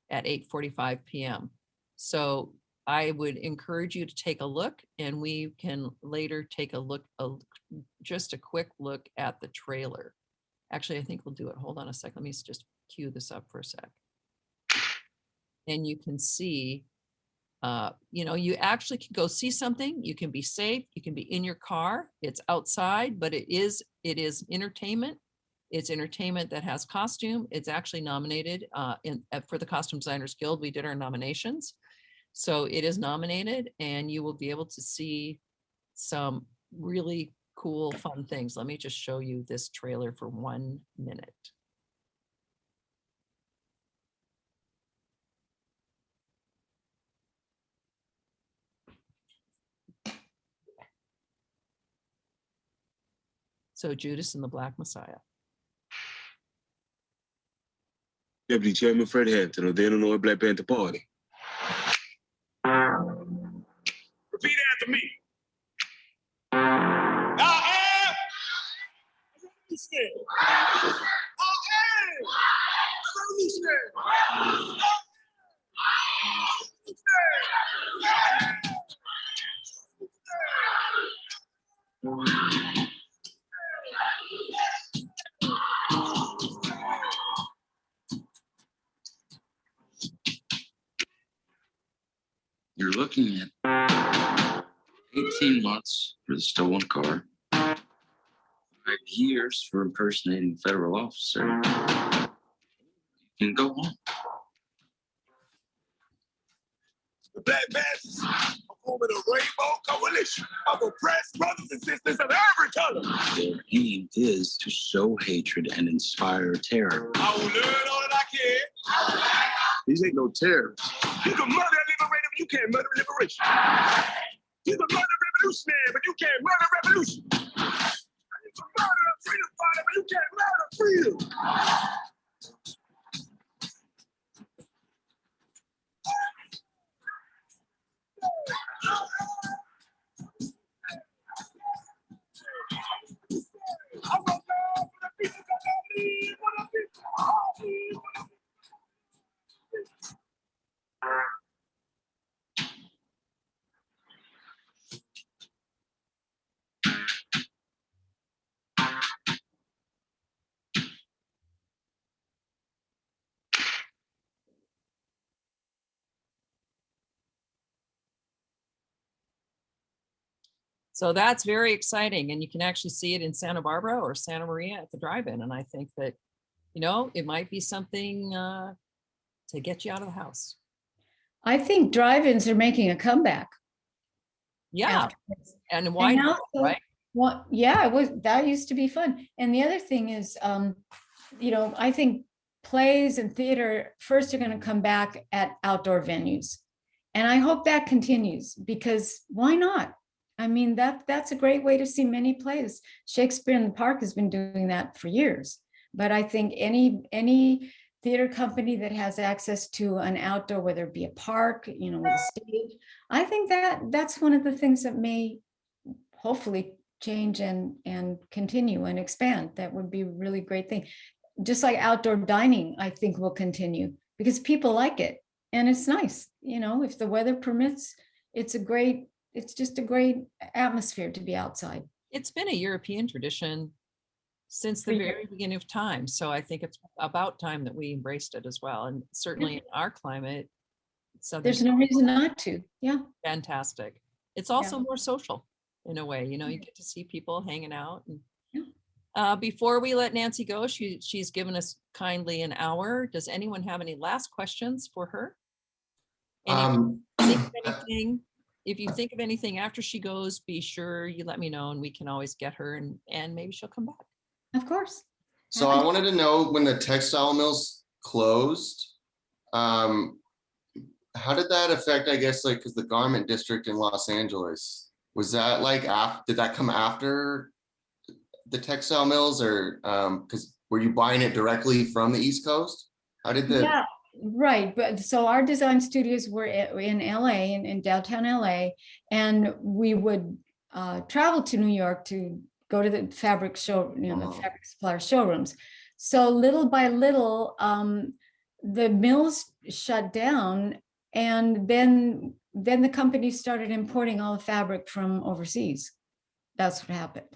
at 8:45 p.m. So I would encourage you to take a look, and we can later take a look, just a quick look at the trailer. Actually, I think we'll do it. Hold on a sec. Let me just cue this up for a sec. And you can see, you actually can go see something. You can be safe. You can be in your car. It's outside, but it is entertainment. It's entertainment that has costume. It's actually nominated for the Costume Designers Guild. We did our nominations. So it is nominated, and you will be able to see some really cool, fun things. Let me just show you this trailer for 1 minute. So Judas and the Black Messiah. Deputy Chairman Fred Hampton of the Illinois Black Panther Party. Repeat after me. I am a revolutionary. I am a revolutionary. You're looking at 18 months for the stolen car, 5 years for impersonating a federal officer. You can go home. The Black Panthers are forming a rainbow coalition of oppressed brothers and sisters of every color. Their aim is to sow hatred and inspire terror. I will learn all that I can. These ain't no terrorists. You can murder a liberator, but you can't murder liberation. You can murder a revolutionary, but you can't murder revolution. You can murder a freedom fighter, but you can't murder freedom. I'm gonna love for the people that don't leave, for the people that don't leave, for the people. So that's very exciting. And you can actually see it in Santa Barbara or Santa Maria at the drive-in. And I think that, it might be something to get you out of the house. I think drive-ins are making a comeback. Yeah. afterwards. And why And not, also, right? well, yeah, that used to be fun. And the other thing is, I think plays and theater first are going to come back at outdoor venues. And I hope that continues, because why not? I mean, that's a great way to see many plays. Shakespeare in the Park has been doing that for years. But I think any theater company that has access to an outdoor, whether it be a park, with a stage, I think that's one of the things that may hopefully change and continue and expand. That would be a really great thing. Just like outdoor dining, I think will continue because people like it. And it's nice, if the weather permits, it's just a great atmosphere to be outside. It's been a European tradition since the For very beginning of time. So I think it's about time that we embraced it as well. And certainly in our climate, There's no reason not to. Yeah. fantastic. It's also more social in a way, you get to see people hanging out. And before we let Nancy go, she's given us kindly an hour. Does anyone have any last questions for her? And if you think of anything after she goes, be sure you let me know and we can always get her and maybe she'll come back. Of course. So I wanted to know, when the textile mills closed, how did that affect, I guess, because the garment district in Los Angeles, was that did that come after the textile mills, or because were you buying it directly from the East Coast? How did the Right, but so our design studios were in LA, in downtown LA, and we would travel to New York to go to the fabric show, the Wow. fabric supplier showrooms. So little by little, the mills shut down, and then the company started importing all the fabric from overseas. That's what happened.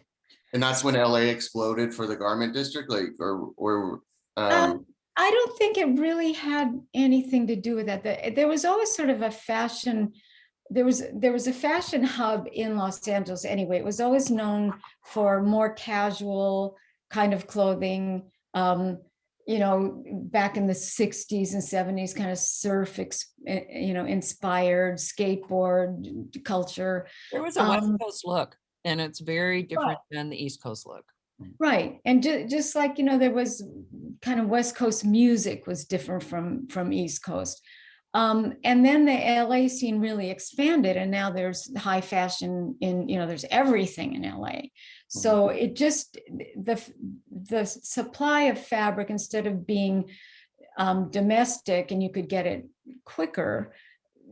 And that's when LA exploded for the garment district, like, or I don't think it really had anything to do with that. There was always sort of a fashion, there was a fashion hub in Los Angeles anyway. It was always known for more casual kind of clothing. Back in the 60s and 70s, kind of surf, inspired skateboard culture. There was a West Coast look, and it's very different than the East Coast look. Right. And just like, there was kind of West Coast music was different from East Coast. And then the LA scene really expanded, and now there's high fashion there's everything in LA. So it just, the supply of fabric, instead of being domestic and you could get it quicker,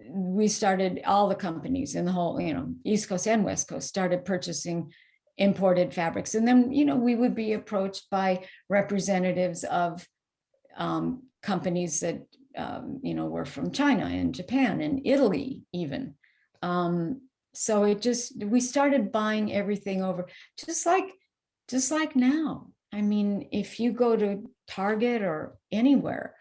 we started, all the companies in the whole, East Coast and West Coast started purchasing imported fabrics. And then, we would be approached by representatives of companies that, were from China and Japan and Italy even. So we started buying everything over, just like now. I mean, if you go to Target or anywhere,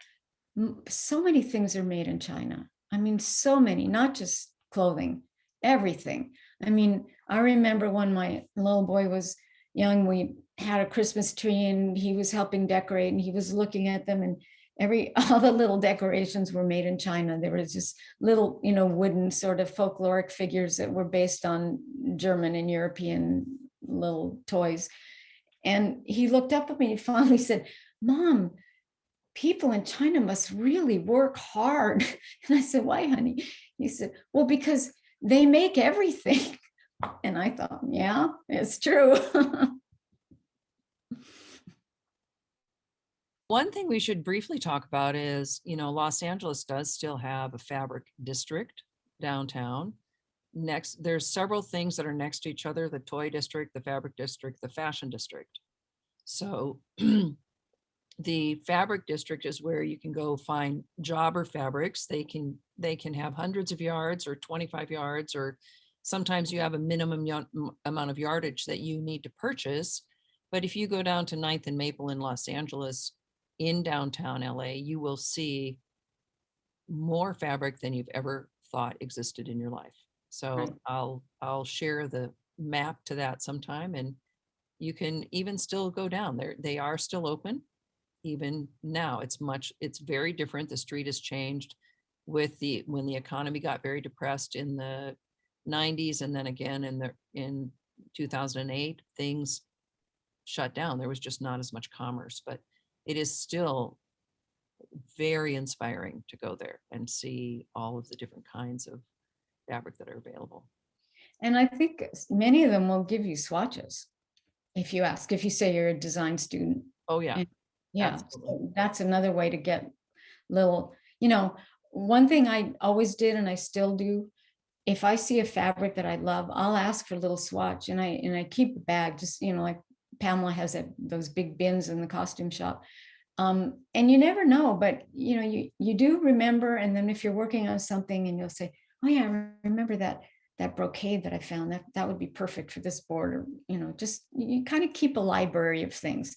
so many things are made in China. I mean, so many, not just clothing, everything. I mean, I remember when my little boy was young, we had a Christmas tree and he was helping decorate, and he was looking at them, and all the little decorations were made in China. There was just little, wooden sort of folkloric figures that were based on German and European little toys. And he looked up at me and finally said, "Mom, people in China must really work hard." And I said, "Why, honey?" He said, "Well, because they make everything." And I thought, yeah, it's true. One thing we should briefly talk about is, Los Angeles does still have a fabric district downtown. There's several things that are next to each other: the toy district, the fabric district, the fashion district. So the fabric district is where you can go find jobber fabrics. They can have hundreds of yards or 25 yards, or sometimes you have a minimum amount of yardage that you need to purchase. But if you go down to 9th and Maple in Los Angeles, in downtown LA, you will see more fabric than you've ever thought existed in your life. So Right. I'll share the map to that sometime, and you can even still go down there. They are still open even now. It's very different. The street has changed when the economy got very depressed in the 90s, and then again in 2008, things shut down. There was just not as much commerce, but it is still very inspiring to go there and see all of the different kinds of fabric that are available. And I think many of them will give you swatches if you say you're a design student. Oh yeah. And yeah, Absolutely. so that's another way to get little, one thing I always did, and I still do, if I see a fabric that I love, I'll ask for a little swatch, and I keep a bag, just, like Pamela has those big bins in the costume shop. And you never know, but you do remember. And then if you're working on something and you'll say, "Oh yeah, I remember that brocade that I found, that would be perfect for this board," or, just you kind of keep a library of things,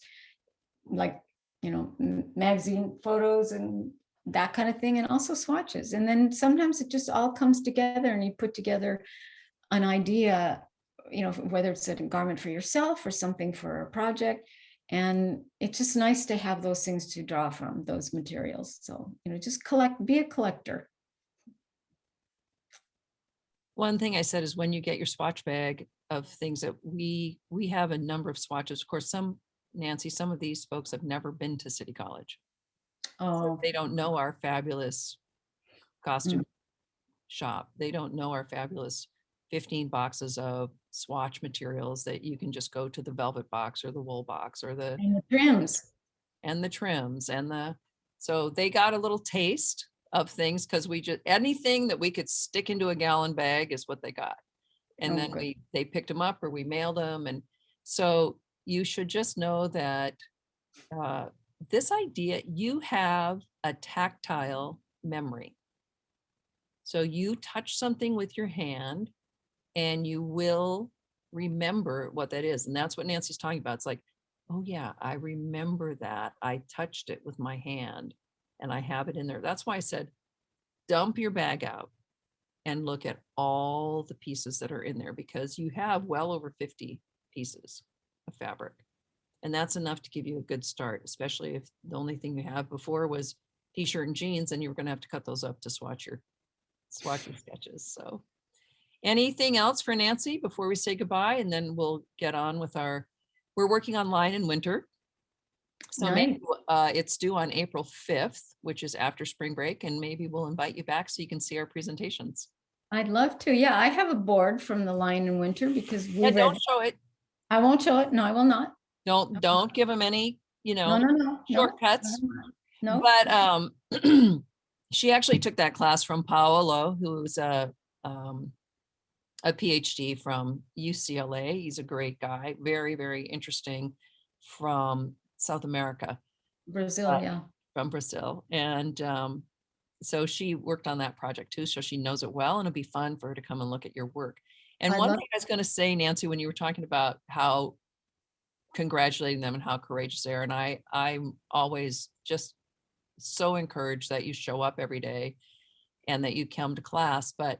like, magazine photos and that kind of thing, and also swatches. And then sometimes it just all comes together and you put together an idea, whether it's a garment for yourself or something for a project. And it's just nice to have those things to draw from, those materials. So, just be a collector. One thing I said is, when you get your swatch bag of things that we have a number of swatches. Of course, Nancy, some of these folks have never been to City College. Oh, So they don't know our fabulous costume shop. They don't know our fabulous 15 boxes of swatch materials that you can just go to the velvet box or the wool box or and the trims. and the trims and the So they got a little taste of things because we just, anything that we could stick into a gallon bag is what they got. And Oh, then good. they picked them up or we mailed them. And so you should just know that this idea, you have a tactile memory. So you touch something with your hand and you will remember what that is. And that's what Nancy's talking about. It's like, oh yeah, I remember that. I touched it with my hand and I have it in there. That's why I said, dump your bag out and look at all the pieces that are in there because you have well over 50 pieces of fabric. And that's enough to give you a good start, especially if the only thing you have before was t-shirt and jeans, and you were going to have to cut those up to swatch your sketches. So anything else for Nancy before we say goodbye? And then we'll get on with we're working on Line in Winter. So Nice. maybe it's due on April 5th, which is after spring break, and maybe we'll invite you back so you can see our presentations. I'd love to. Yeah, I have a board from the Line in Winter because we Yeah, read. don't show it. I won't show it. No, I will not. Don't give them any, No. shortcuts. No. But she actually took that class from Paolo, who's a PhD from UCLA. He's a great guy, very, very interesting, from South America. Brazil, yeah. From Brazil. And so she worked on that project too, so she knows it well, and it'll be fun for her to come and look at your work. And one thing I was going to say, Nancy, when you were talking about how congratulating them and how courageous they are, and I'm always just so encouraged that you show up every day and that you come to class. But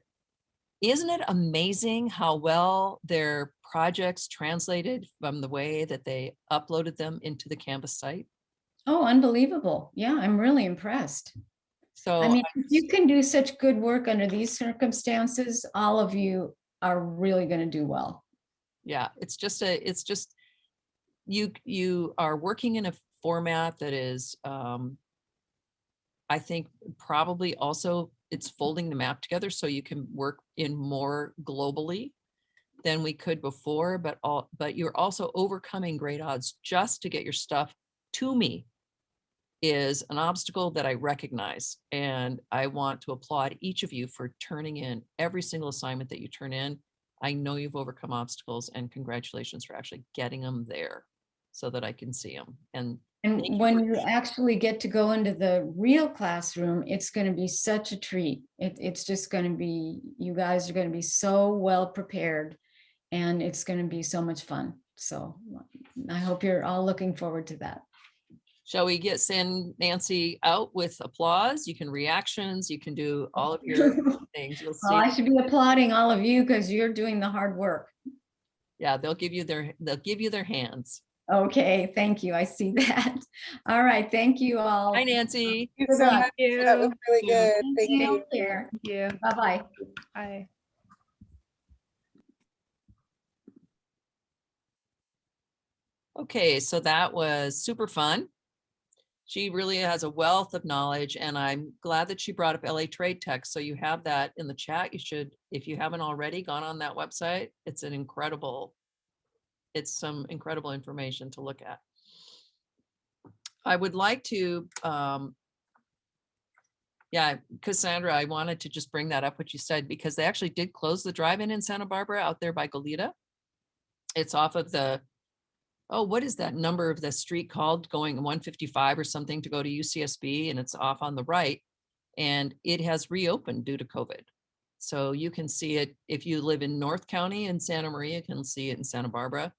isn't it amazing how well their projects translated from the way that they uploaded them into the Canvas site? Oh, unbelievable. Yeah, I'm really impressed. So I mean, if you can do such good work under these circumstances, all of you are really going to do well. Yeah, it's just you are working in a format that is I think probably also it's folding the map together so you can work in more globally than we could before, but you're also overcoming great odds. Just to get your stuff to me is an obstacle that I recognize, and I want to applaud each of you for turning in every single assignment that you turn in. I know you've overcome obstacles, and congratulations for actually getting them there so that I can see them. And when you actually get to go into the real classroom, it's going to be such a treat. It's just going to be, you guys are going to be so well prepared, and it's going to be so much fun. So I hope you're all looking forward to that. Shall we send Nancy out with applause? You can reactions, you can do all of your things. You'll see. Well, I should be applauding all of you because you're doing the hard work. Yeah, they'll give you their hands. Okay, thank you. I see that. All right, thank you all. Hi, Nancy. Good luck. That was really good. Thank you. Here. Yeah. Bye-bye. Bye. Okay, so that was super fun. She really has a wealth of knowledge, and I'm glad that she brought up LA Trade Tech. So you have that in the chat. You should, if you haven't already gone on that website, it's some incredible information to look at. I would like to, yeah, Cassandra, I wanted to just bring that up, what you said, because they actually did close the drive-in in Santa Barbara out there by Goleta. It's off of the, oh, what is that number of the street called, going 155 or something to go to UCSB, and it's off on the right, and it has reopened due to COVID. So you can see it if you live in North County in Santa Maria, you can see it in Santa Barbara.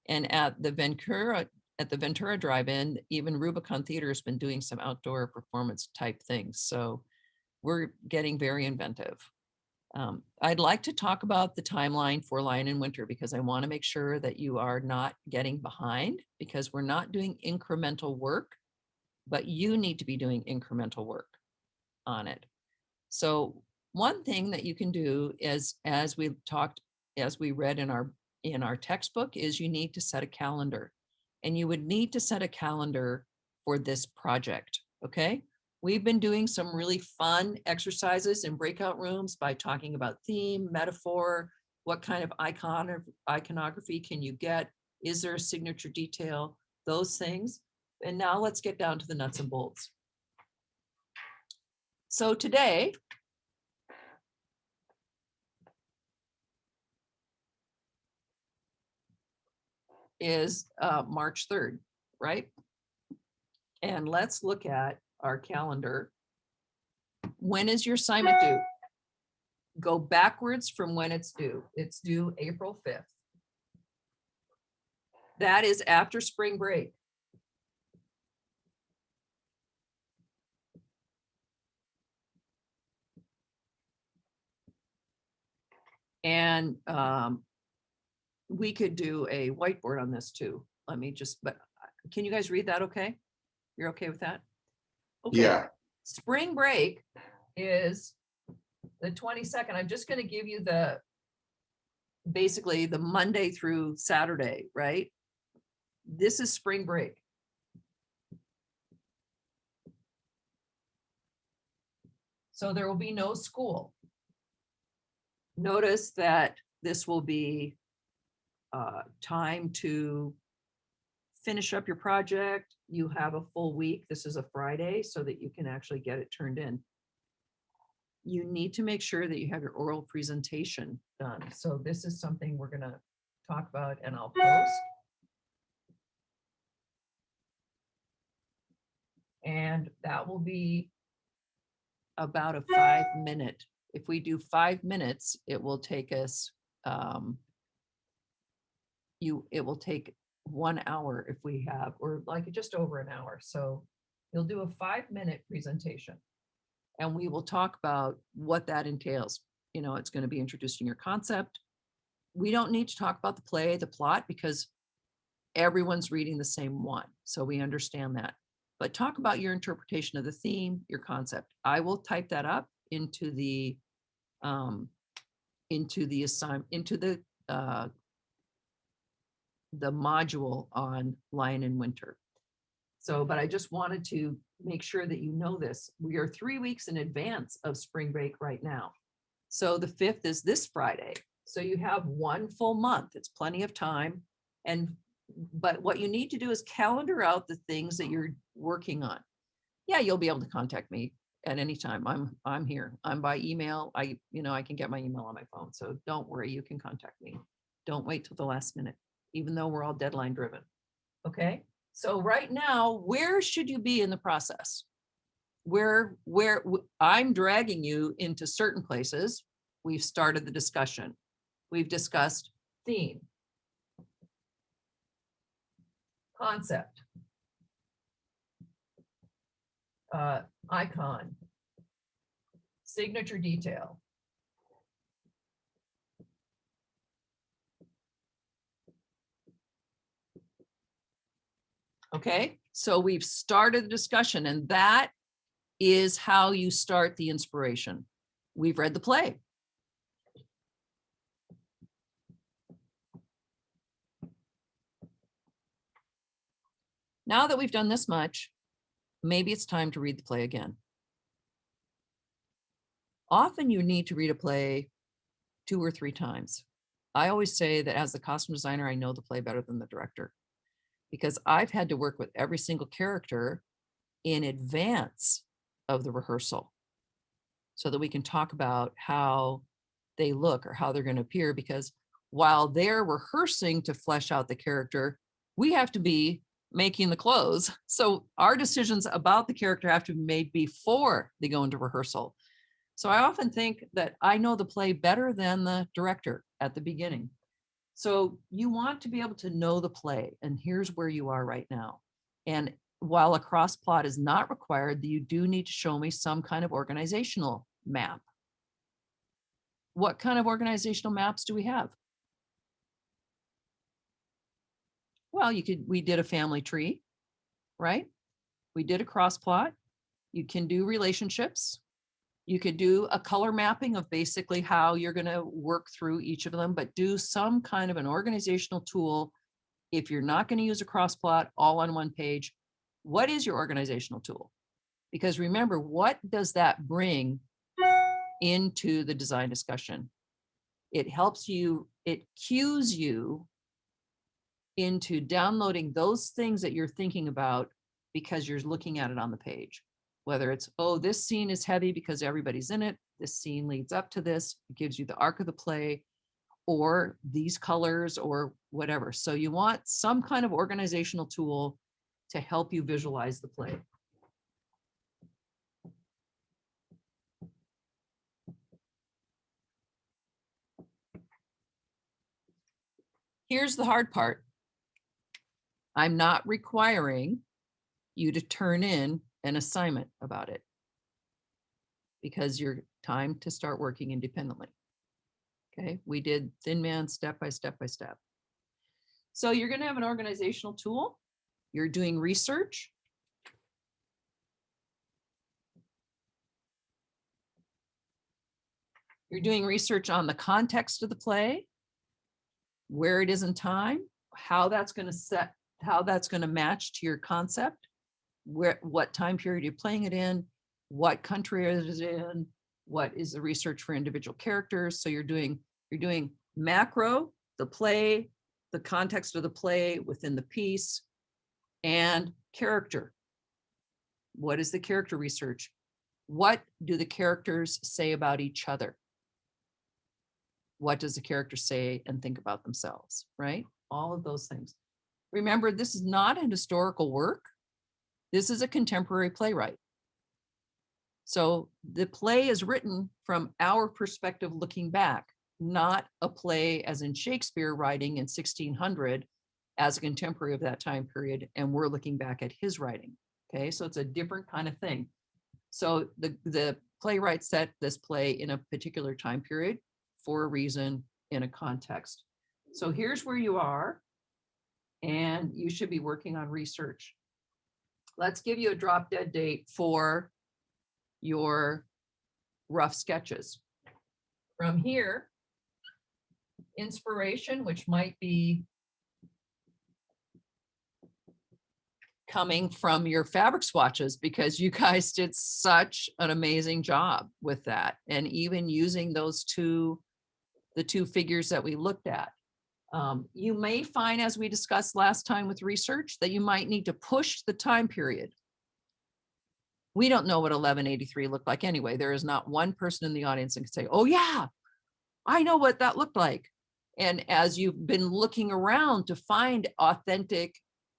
And at the Ventura Drive-In, even Rubicon Theater has been doing some outdoor performance type things. So we're getting very inventive. I'd like to talk about the timeline for Line in Winter because I want to make sure that you are not getting behind, because we're not doing incremental work, but you need to be doing incremental work on it. So one thing that you can do is, as we read in our textbook, is you need to set a calendar, and you would need to set a calendar for this project. Okay. We've been doing some really fun exercises in breakout rooms by talking about theme, metaphor, what kind of iconography can you get? Is there a signature detail? Those things. And now let's get down to the nuts and bolts. So today is March 3rd, right? And let's look at our calendar. When is your assignment due? Go backwards from when it's due. It's due April 5th. That is after spring break. And we could do a whiteboard on this too. Let me just, but can you guys read that okay? You're okay with that? Okay. Yeah. Spring break is the 22nd. I'm just going to give you the, basically the Monday through Saturday, right? This is spring break. So there will be no school. Notice that this will be time to finish up your project. You have a full week. This is a Friday so that you can actually get it turned in. You need to make sure that you have your oral presentation done. So this is something we're going to talk about and I'll post. And that will be about a 5-minute. If we do 5 minutes, it will take us, it will take 1 hour if we have, or like just over an hour. So you'll do a 5-minute presentation and we will talk about what that entails. You know, it's going to be introducing your concept. We don't need to talk about the play, the plot, because everyone's reading the same one. So we understand that. But talk about your interpretation of the theme, your concept. I will type that up into the module on Lion in Winter. So, but I just wanted to make sure that you know this. We are 3 weeks in advance of spring break right now. So the 5th is this Friday. So you have 1 full month. It's plenty of time. But what you need to do is calendar out the things that you're working on. Yeah, you'll be able to contact me at any time. I'm here. I'm by email. I can get my email on my phone. So don't worry, you can contact me. Don't wait till the last minute, even though we're all deadline driven. Okay. So right now, where should you be in the process? Where I'm dragging you into certain places. We've started the discussion. We've discussed theme, concept, icon, signature detail. Okay, so we've started the discussion, and that is how you start the inspiration. We've read the play. Now that we've done this much, maybe it's time to read the play again. Often you need to read a play 2 or 3 times. I always say that as the costume designer, I know the play better than the director, because I've had to work with every single character in advance of the rehearsal so that we can talk about how they look or how they're going to appear, because while they're rehearsing to flesh out the character, we have to be making the clothes. So our decisions about the character have to be made before they go into rehearsal. So I often think that I know the play better than the director at the beginning. So you want to be able to know the play, and here's where you are right now. And while a cross plot is not required, you do need to show me some kind of organizational map. What kind of organizational maps do we have? Well, we did a family tree, right? We did a cross plot. You can do relationships. You could do a color mapping of basically how you're going to work through each of them, but do some kind of an organizational tool. If you're not going to use a cross plot all on one page, what is your organizational tool? Because remember, what does that bring into the design discussion? It helps you, it cues you into downloading those things that you're thinking about because you're looking at it on the page. whether it's, oh, this scene is heavy because everybody's in it. This scene leads up to this, it gives you the arc of the play, or these colors or whatever. So you want some kind of organizational tool to help you visualize the play. Here's the hard part. I'm not requiring you to turn in an assignment about it because you're time to start working independently. Okay, we did Thin Man step by step by step. So you're going to have an organizational tool. You're doing research. You're doing research on the context of the play, where it is in time, how that's going to match to your concept, what time period you're playing it in, what country it is in, what is the research for individual characters. So you're doing macro, the play, the context of the play within the piece, and character. What is the character research? What do the characters say about each other? What does the character say and think about themselves, right? All of those things. Remember, this is not an historical work. This is a contemporary playwright. So the play is written from our perspective looking back, not a play as in Shakespeare writing in 1600 as a contemporary of that time period, and we're looking back at his writing. Okay, so it's a different kind of thing. So the playwright set this play in a particular time period for a reason, in a context. So here's where you are, and you should be working on research. Let's give you a drop dead date for your rough sketches. From here, inspiration, which might be coming from your fabric swatches, because you guys did such an amazing job with that. And even using those the two figures that we looked at. You may find, as we discussed last time with research, that you might need to push the time period. We don't know what 1183 looked like anyway. There is not one person in the audience that can say, oh yeah, I know what that looked like. And as you've been looking around to find authentic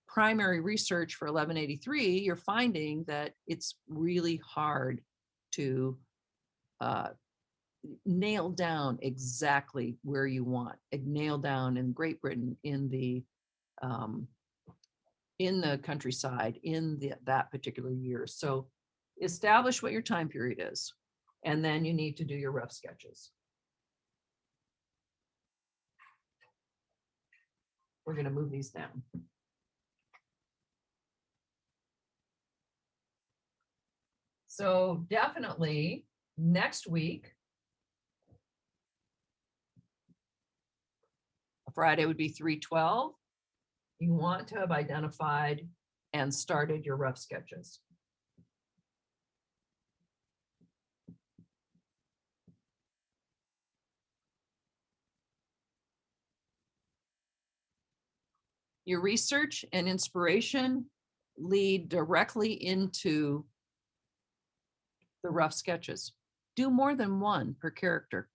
primary research for 1183, you're finding that it's really hard to nail down exactly where you want. Nail down in Great Britain, in the countryside, that particular year. So establish what your time period is, and then you need to do your rough sketches. We're going to move these down. So definitely next week, Friday would be 3/12. You want to have identified and started your rough sketches. Your research and inspiration lead directly into the rough sketches. Do more than one per character.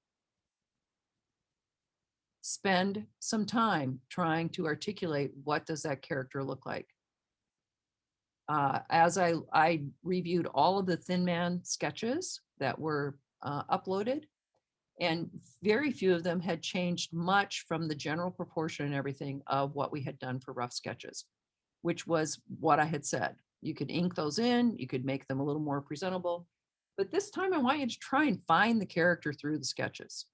Spend some time trying to articulate what does that character look like. As I reviewed all of the Thin Man sketches that were uploaded, and very few of them had changed much from the general proportion and everything of what we had done for rough sketches, which was what I had said. You could ink those in, you could make them a little more presentable, but this time I want you to try and find the character through the sketches.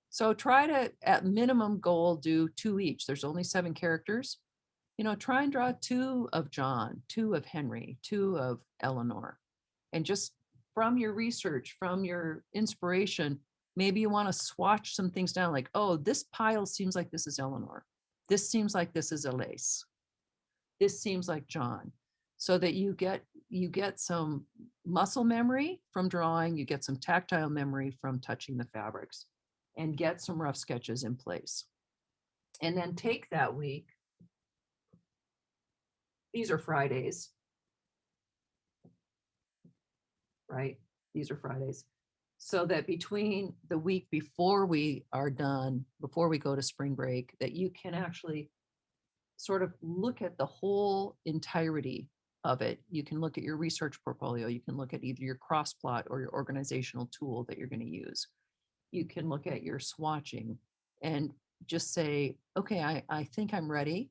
So try to, at minimum goal, do 2 each. There's only 7 characters. Try and draw 2 of John, 2 of Henry, 2 of Eleanor. And just from your research, from your inspiration, maybe you want to swatch some things down, like, oh, this pile seems like this is Eleanor. This seems like this is Elise. This seems like John. So that you get some muscle memory from drawing, you get some tactile memory from touching the fabrics, and get some rough sketches in place. And then take that week. These are Fridays. right? These are Fridays. So that between the week before we are done, before we go to spring break, that you can actually sort of look at the whole entirety of it. You can look at your research portfolio. You can look at either your cross plot or your organizational tool that you're going to use. You can look at your swatching and just say, okay, I think I'm ready.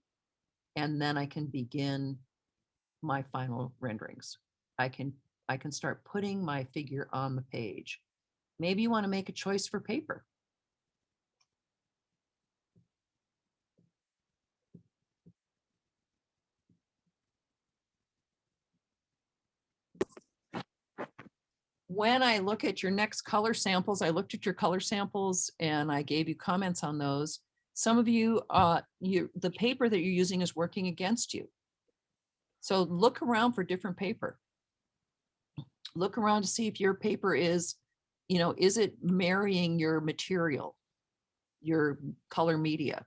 And then I can begin my final renderings. I can start putting my figure on the page. Maybe you want to make a choice for paper. When I look at your next color samples, I looked at your color samples and I gave you comments on those. Some of you, the paper that you're using is working against you. So look around for different paper. Look around to see if your paper is, is it marrying your material, your color media?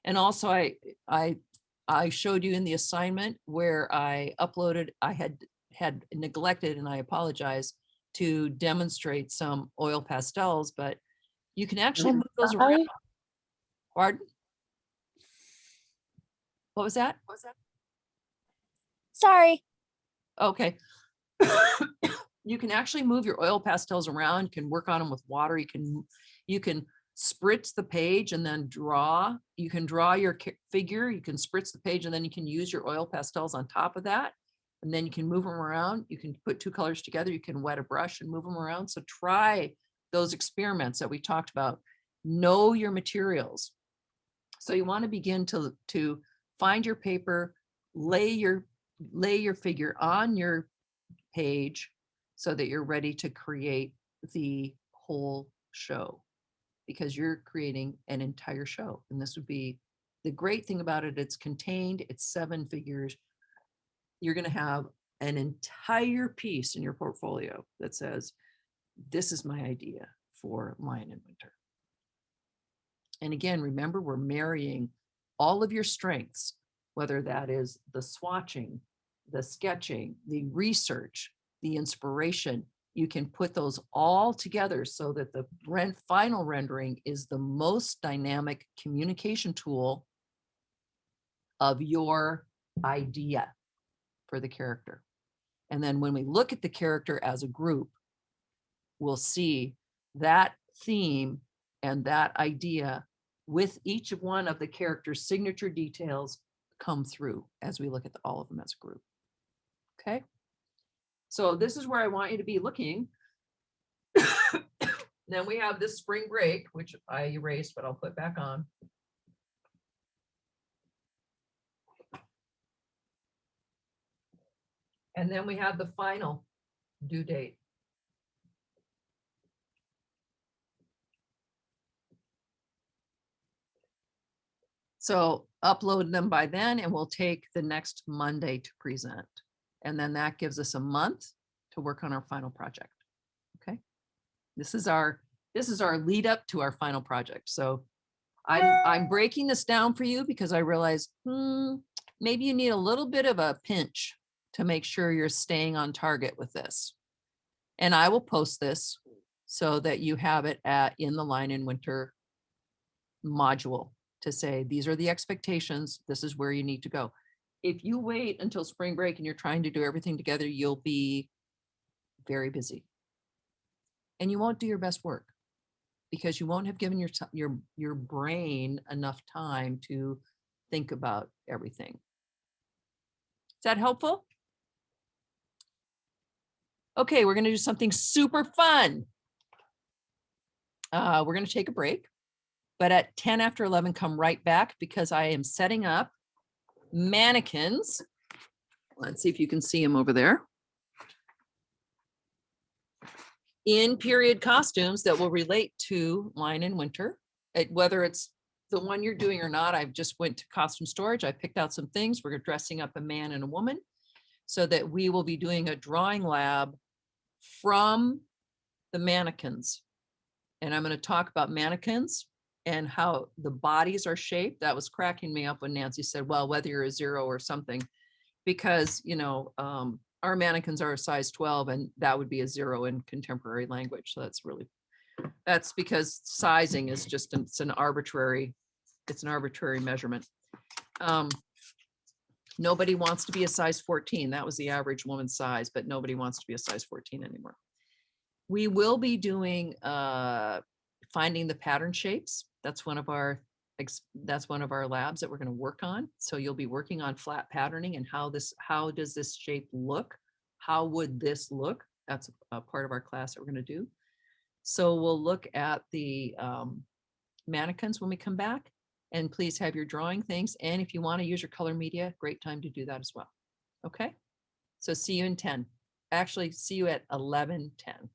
And also I showed you in the assignment where I uploaded, I had neglected, and I apologize, to demonstrate some oil pastels, but you can actually move those around. Pardon? What was that? Sorry. Okay. You can actually move your oil pastels around. You can work on them with water. You can spritz the page and then draw. You can draw your figure. You can spritz the page and then you can use your oil pastels on top of that. And then you can move them around. You can put two colors together. You can wet a brush and move them around. So try those experiments that we talked about. Know your materials. So you want to begin to find your paper, lay your figure on your page so that you're ready to create the whole show, because you're creating an entire show. And this would be the great thing about it. It's contained, it's 7 figures. You're going to have an entire piece in your portfolio that says, this is my idea for Lion in Winter. And again, remember, we're marrying all of your strengths, whether that is the swatching, the sketching, the research, the inspiration. You can put those all together so that the final rendering is the most dynamic communication tool of your idea for the character. And then when we look at the character as a group, we'll see that theme and that idea with each one of the character's signature details come through as we look at all of them as a group. Okay. So this is where I want you to be looking. Then we have this spring break, which I erased, but I'll put back on. And then we have the final due date. So upload them by then, and we'll take the next Monday to present. And then that gives us a month to work on our final project. Okay. This is our lead up to our final project. So I'm breaking this down for you because I realized maybe you need a little bit of a pinch to make sure you're staying on target with this. And I will post this so that you have it in the Lion in Winter module to say, these are the expectations. This is where you need to go. If you wait until spring break and you're trying to do everything together, you'll be very busy. And you won't do your best work because you won't have given your brain enough time to think about everything. Is that helpful? Okay, we're going to do something super fun. We're going to take a break, but at 10 after 11, come right back because I am setting up mannequins. Let's see if you can see them over there. In period costumes that will relate to Lion in Winter, whether it's the one you're doing or not. I've just went to costume storage. I picked out some things. We're dressing up a man and a woman so that we will be doing a drawing lab from the mannequins. And I'm going to talk about mannequins and how the bodies are shaped. That was cracking me up when Nancy said, well, whether you're a 0 or something, because, our mannequins are a size 12 and that would be a 0 in contemporary language. So that's because sizing is just, it's an arbitrary measurement. Nobody wants to be a size 14. That was the average woman's size, but nobody wants to be a size 14 anymore. We will be doing finding the pattern shapes. That's one of our labs that we're going to work on. So you'll be working on flat patterning and how does this shape look? How would this look? That's a part of our class that we're going to do. So we'll look at the mannequins when we come back, and please have your drawing things. And if you want to use your color media, great time to do that as well. Okay. So see you in 10. Actually, see you at 11:10.